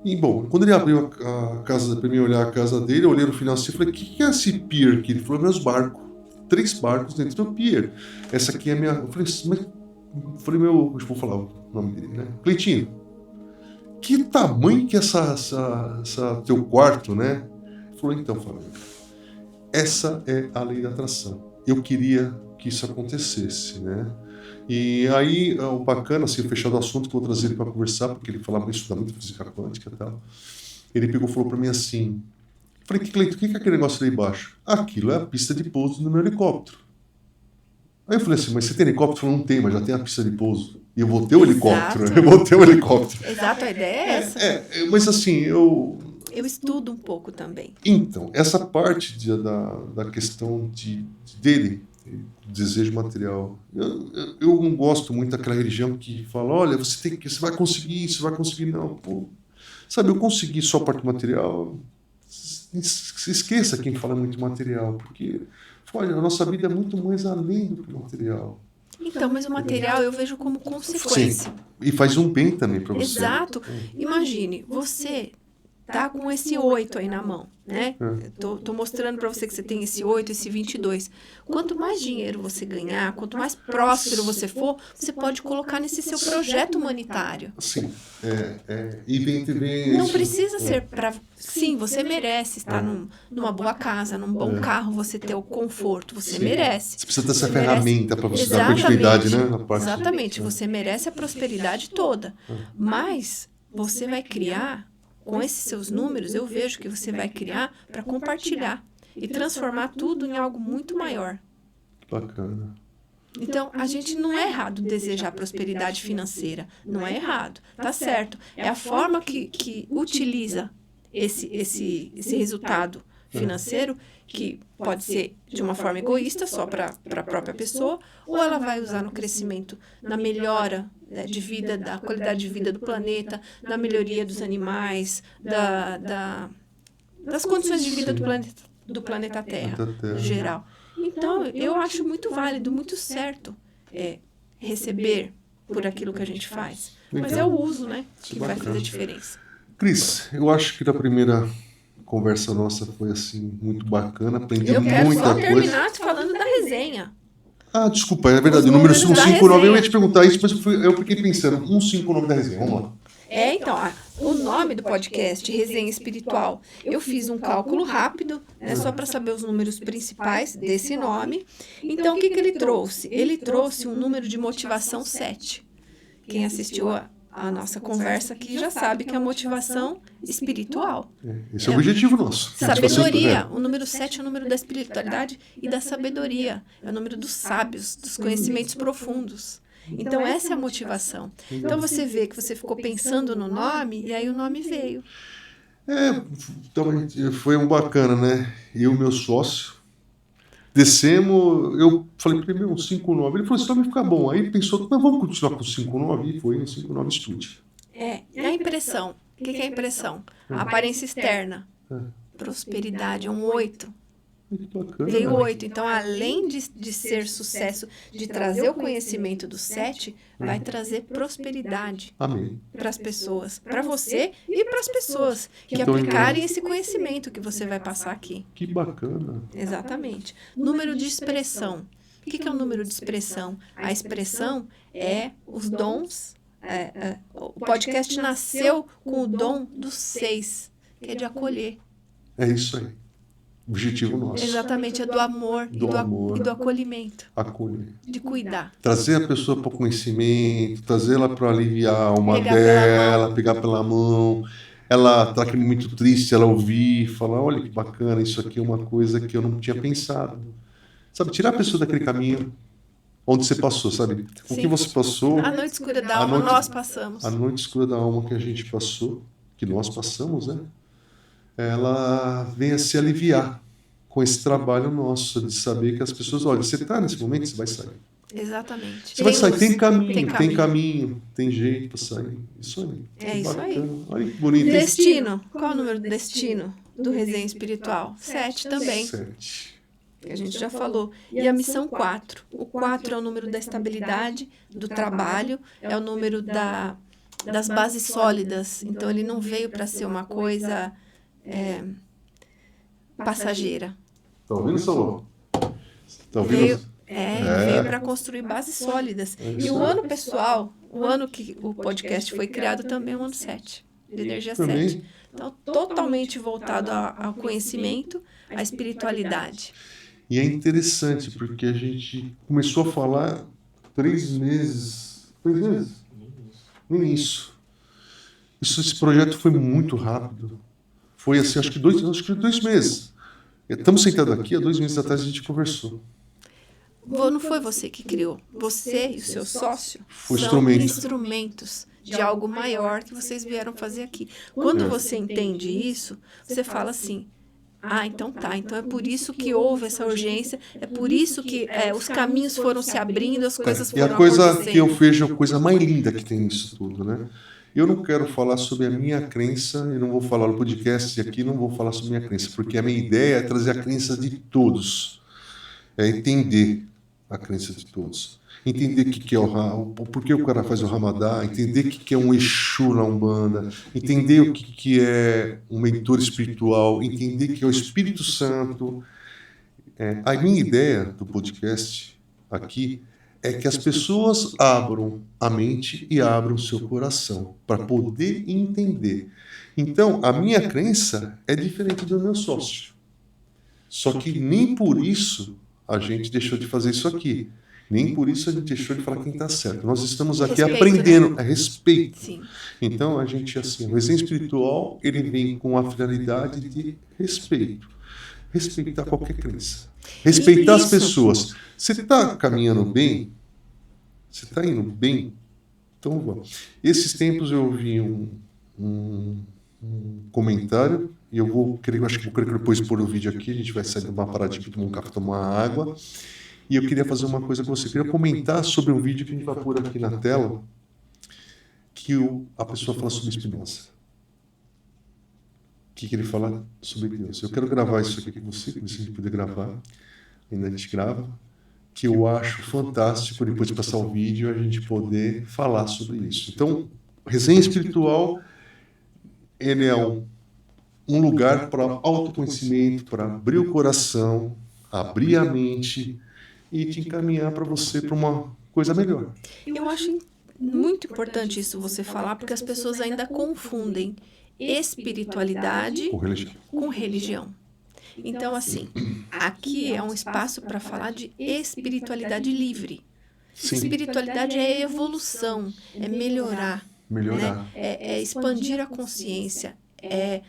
E, bom, quando ele abriu a casa para mim olhar a casa dele, eu olhei no final assim e falei, o que é esse pier aqui? Ele falou, meus barcos. 3 barcos dentro do pier. Essa aqui é a minha... Eu falei, deixa eu falar o nome dele, né? Cleitinho, que tamanho que é essa teu quarto, né? Ele falou, então, Fábio, essa é a lei da atração. Eu queria que isso acontecesse, né? E aí, o bacana, assim, fechado o assunto, que eu vou trazer ele para conversar, porque ele falava isso, muito física quântica e tal. Ele pegou e falou para mim assim, falei, Cleiton, o que é aquele negócio ali embaixo? Aquilo é a pista de pouso do meu helicóptero. Aí eu falei assim, mas você tem helicóptero? Ele falou, não tem, mas já tem a pista de pouso. E eu vou ter o helicóptero. Eu vou ter o helicóptero. Exato, a ideia é essa. Mas assim, eu estudo um pouco também. Então, essa parte da questão dele, desejo material, eu não gosto muito daquela religião que fala, olha, você vai conseguir isso, vai conseguir, não, pô. Sabe, eu consegui só a parte material, se esqueça quem fala muito material, porque, olha, a nossa vida é muito mais além do que o material. Então, mas o material eu vejo como consequência. Sim, e faz um bem também para você. Exato. Imagine, você tá com esse 8 aí na mão, né? Tô mostrando para você que você tem esse 8, esse 22. Quanto mais dinheiro você ganhar, quanto mais próspero você for, você pode colocar nesse seu projeto humanitário. Sim. E vem não precisa ser para... Sim, você merece estar numa boa casa, num bom carro, você ter o conforto, você merece. Você precisa ter essa ferramenta para você dar continuidade, né? Exatamente, você merece a prosperidade toda. Mas você vai criar... Com esses seus números, eu vejo que você vai criar para compartilhar e transformar tudo em algo muito maior. Bacana. Então, a gente não é errado desejar prosperidade financeira. Não é errado. Tá certo. É a forma que utiliza esse resultado financeiro, que pode ser de uma forma egoísta, só para a própria pessoa, ou ela vai usar no crescimento, na melhora, né, de vida, da qualidade de vida do planeta, na melhoria dos animais, das condições de vida do planeta Terra, no geral. Então, eu acho muito válido, muito certo receber por aquilo que a gente faz. Mas é o uso, né, que vai fazer diferença. Cris, eu acho que da primeira conversa nossa foi assim muito bacana, aprendi muita coisa. Eu quero só terminar falando da resenha. Ah, desculpa, é verdade, o número 159, eu ia te perguntar isso, mas eu fiquei pensando, 159 da resenha, vamos lá. Então, o nome do podcast, Resenha Espiritual, eu fiz um cálculo rápido, né, só para saber os números principais desse nome. Então, o que ele trouxe? Ele trouxe um número de motivação 7. Quem assistiu a nossa conversa aqui já sabe que é a motivação espiritual. Esse é o objetivo nosso. Sabedoria. O número 7 é o número da espiritualidade e da sabedoria. É o número dos sábios, dos conhecimentos profundos. Então, essa é a motivação. Então, você vê que você ficou pensando no nome e aí o nome veio. Então, foi um bacana, né? Eu e meu sócio descemos, eu falei para ele, 59. Ele falou, esse nome fica bom. Aí ele pensou, mas vamos continuar com 59? E foi no 59 Studio. E a impressão? O que é a impressão? A aparência externa. Prosperidade, é um 8. Veio 8. Então, além de ser sucesso, de trazer o conhecimento do 7, vai trazer prosperidade para as pessoas, para você e para as pessoas que aplicarem esse conhecimento que você vai passar aqui. Que bacana. Exatamente. Número de expressão. O que é o número de expressão? A expressão é os dons. O podcast nasceu com o dom dos 6, que é de acolher. É isso aí. Objetivo nosso. Exatamente, é do amor, e do acolhimento. Acolher. De cuidar. Trazer a pessoa para o conhecimento, trazê-la para aliviar a alma dela, pegar pela mão. Ela está aquele momento triste, ela ouvir, falar, olha que bacana, isso aqui é uma coisa que eu não tinha pensado. Sabe, tirar a pessoa daquele caminho onde você passou, sabe? O que você passou... A noite escura da alma, nós passamos. A noite escura da alma que a gente passou, que nós passamos, né? Ela vem a se aliviar com esse trabalho nosso de saber que as pessoas, olha, você está nesse momento, você vai sair. Exatamente. Você vai sair, tem caminho, tem jeito para sair. Isso aí. É isso aí. Olha que bonito. Destino. Qual é o número do destino do Resenha Espiritual? 7 também. 7. Que a gente já falou. E a missão 4. O 4 é o número da estabilidade, do trabalho, é o número das bases sólidas. Então, ele não veio para ser uma coisa... passageira. Tá ouvindo, Salô? Tá ouvindo? Veio para construir bases sólidas. E o ano pessoal, o ano que o podcast foi criado também é o ano 7, de energia 7. Então, totalmente voltado ao conhecimento, à espiritualidade. E é interessante, porque a gente começou a falar 3 meses. 3 meses? No início. Esse projeto foi muito rápido. Foi assim, acho que 2 meses. Estamos sentados aqui, há 2 meses atrás a gente conversou. Não foi você que criou. Você e o seu sócio são instrumentos de algo maior que vocês vieram fazer aqui. Quando você entende isso, você fala assim, então tá, então é por isso que houve essa urgência, é por isso que os caminhos foram se abrindo, as coisas foram acontecendo. E a coisa que eu vejo, a coisa mais linda que tem nisso tudo, né? Eu não quero falar sobre a minha crença, eu não vou falar no podcast aqui, não vou falar sobre a minha crença, porque a minha ideia é trazer a crença de todos, é entender a crença de todos, entender o que é por que o cara faz o Ramadã, entender o que é um Exu na Umbanda, entender o que é um mentor espiritual, entender o que é o Espírito Santo. A minha ideia do podcast aqui é que as pessoas abram a mente e abram o seu coração para poder entender. Então, a minha crença é diferente do meu sócio. Só que nem por isso a gente deixou de fazer isso aqui. Nem por isso a gente deixou de falar quem está certo. Nós estamos aqui aprendendo a respeito. Sim. Então, a gente, assim, o Resenha Espiritual, ele vem com a finalidade de respeito. respeitar qualquer crença. Respeitar as Isso. pessoas. Você está caminhando bem? Você está indo bem? Então vamos. Esses tempos eu ouvi um comentário, e acho que vou querer depois pôr o vídeo aqui, a gente vai sair de uma paradinha para tomar um café, tomar água, e eu queria fazer uma coisa com você. Eu queria comentar sobre um vídeo que a gente vai pôr aqui na tela, que a pessoa fala sobre Spinoza. O que ele fala sobre Deus. Eu quero gravar isso aqui com você, se a gente puder gravar, ainda a gente grava, que eu acho fantástico, depois de passar o vídeo, a gente poder falar sobre isso. Então, resenha espiritual, ele é um lugar para autoconhecimento, para abrir o coração, abrir a mente e te encaminhar para você para uma coisa melhor. Eu acho muito importante isso você falar, porque as pessoas ainda confundem espiritualidade com religião. Então, assim, aqui é um espaço para falar de espiritualidade livre. Sim. Espiritualidade é evolução, é melhorar, Melhorar. né? É expandir a consciência, é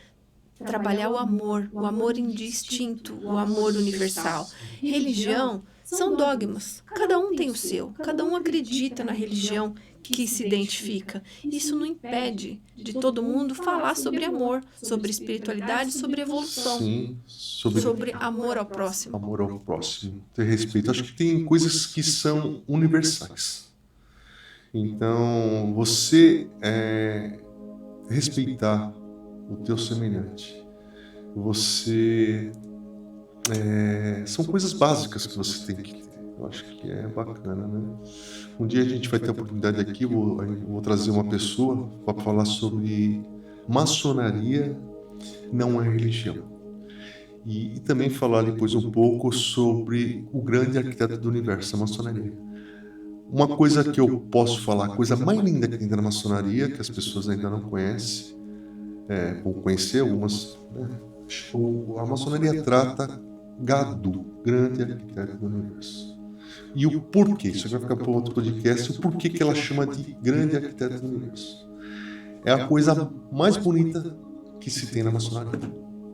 trabalhar o amor indistinto, o amor universal. Religião são dogmas, cada um tem o seu, cada um acredita na religião que se identifica. Isso não impede de todo mundo falar sobre amor, sobre espiritualidade, sobre evolução, Sim, sobre amor ao próximo. Amor ao próximo, ter respeito. Acho que tem coisas que são universais. Então, você respeitar o teu semelhante, são coisas básicas que você tem que ter. Eu acho que é bacana, né? Um dia a gente vai ter a oportunidade aqui, vou trazer uma pessoa para falar sobre maçonaria não é religião. E também falar depois um pouco sobre o grande arquiteto do universo, a maçonaria. Uma coisa que eu posso falar, a coisa mais linda que tem na maçonaria, que as pessoas ainda não conhecem, vão conhecer algumas, né? A maçonaria trata Gadu, grande arquiteto do universo. E o porquê, isso vai ficar para outro podcast, o porquê que ela chama de grande arquiteto do universo. É a coisa mais bonita que se tem na maçonaria.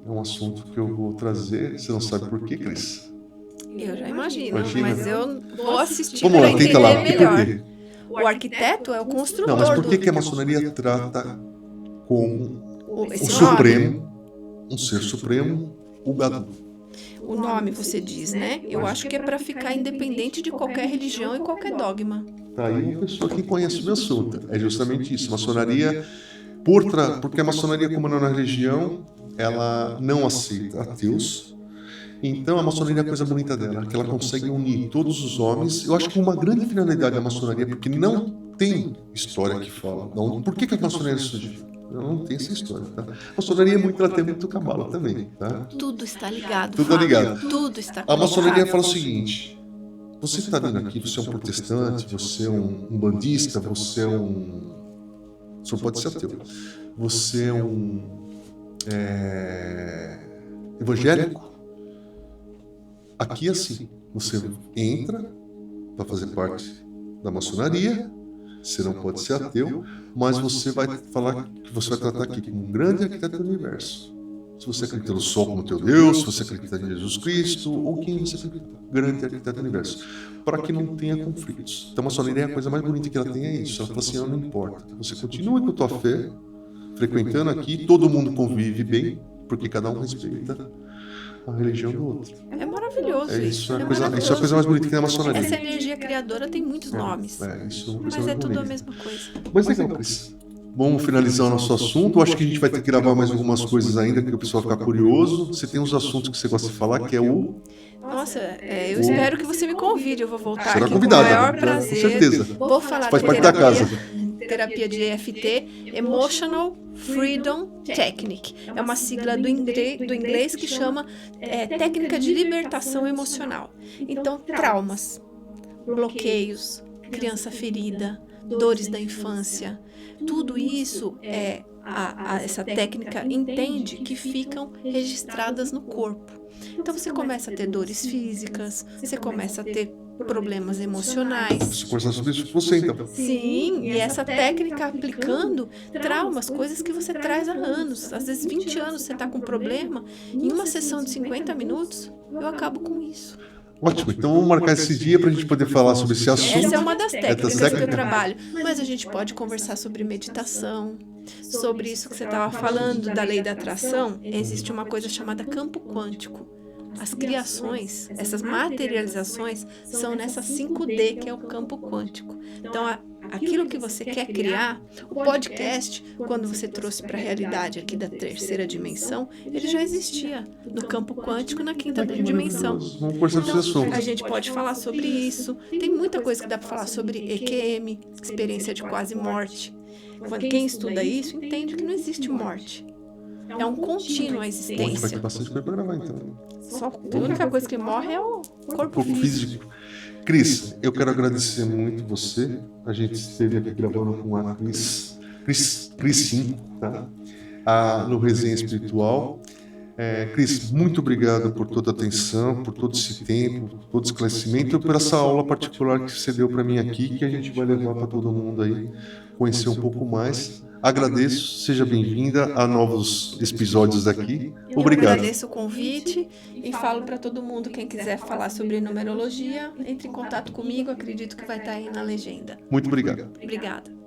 É um assunto que eu vou trazer, você não sabe por quê, Cris? Eu já imagino, Imagina. mas eu vou assistir Vamos para lá, tenta lá, entender por melhor. quê? O arquiteto é o construtor Não, mas por do... que a maçonaria trata com esse o nome. Supremo, um ser supremo, o Gadu? O nome você diz, né? Eu acho que é para ficar independente de qualquer religião e qualquer dogma. Tá aí uma pessoa que conhece o meu assunto. É justamente isso. Maçonaria, porque a maçonaria, como não é uma religião, ela não aceita ateus. Então a maçonaria é a coisa bonita dela, que ela consegue unir todos os homens. Eu acho que uma grande finalidade da maçonaria, porque não tem história que fala. Não, por que a maçonaria surgiu? Não tem essa história, tá? A maçonaria ela tem muito cabala também, tá? Tudo está ligado, Tudo Fábio. ligado. Tudo está A maçonaria conectado. fala o seguinte: você está vindo aqui, você é um protestante, você é um bandista, você não pode ser ateu. Você é um evangélico. Aqui é assim, você entra para fazer parte da maçonaria, você não pode ser ateu, mas você vai falar que você vai tratar aqui como um grande arquiteto do universo. Se você acredita no Sol como teu Deus, se você acredita em Jesus Cristo, ou quem você acredita, grande arquiteto do universo, para que não tenha conflitos. Então a maçonaria, a coisa mais bonita que ela tem é isso, ela fala assim, não importa, você continue com a tua fé, frequentando aqui, todo mundo convive bem, porque cada um respeita a religião do outro. É maravilhoso Isso é a maravilhoso. coisa mais bonita que tem na maçonaria. Essa energia criadora tem muitos nomes, Isso é uma coisa mas mais é tudo bonita. a mesma coisa. Mas legal, Cris. Vamos finalizar o nosso assunto. Eu acho que a gente vai ter que gravar mais algumas coisas ainda, porque o pessoal ficar curioso. Você tem uns assuntos que você gosta de falar, que é o... Nossa, eu espero que você me convide, eu vou voltar Será aqui convidada, com o maior com prazer. certeza. Vou falar Faz de parte da terapia, casa. terapia de EFT, Emotional Freedom Technique. É uma sigla do inglês que chama técnica de libertação emocional. Então, traumas, bloqueios, criança ferida, dores da infância, tudo isso essa técnica entende que ficam registradas no corpo. Então você começa a ter dores físicas, você começa a ter problemas emocionais. Preciso conversar sobre isso com você, então. Sim, e essa técnica aplicando traumas, coisas que você traz há anos. Às vezes 20 anos você está com problema, em uma sessão de 50 minutos, eu acabo com isso. Ótimo, então vamos marcar esse dia para a gente poder falar sobre esse assunto. Essa é uma das técnicas que eu técnicas. trabalho. Mas a gente pode conversar sobre meditação, sobre isso que você estava falando da lei da atração. Existe uma coisa chamada campo quântico. As criações, essas materializações, são nessa 5D, que é o campo quântico. Então, aquilo que você quer criar, o podcast, quando você trouxe para a realidade aqui da terceira dimensão, ele já existia no campo quântico, na quinta dimensão. Vamos conversar sobre esse assunto. A gente pode falar sobre isso. Tem muita coisa que dá para falar sobre EQM, experiência de quase morte. Quem estuda isso entende que não existe morte. É um contínuo a Vai ter existência. bastante coisa para gravar, então. Só a única coisa que morre é o corpo físico. Cris, eu quero agradecer muito você. A gente esteve aqui gravando com a Cris 5, tá? No Resenha Espiritual. Cris, muito obrigado por toda a atenção, por todo esse tempo, por todo esse esclarecimento e por essa aula particular que você deu para mim aqui, que a gente vai levar para todo mundo aí, conhecer um pouco mais. Agradeço, seja bem-vinda a novos episódios aqui. Eu Obrigado. agradeço o convite e falo para todo mundo, quem quiser falar sobre numerologia, entre em contato comigo, acredito que vai estar aí na legenda. Muito obrigado. Obrigada.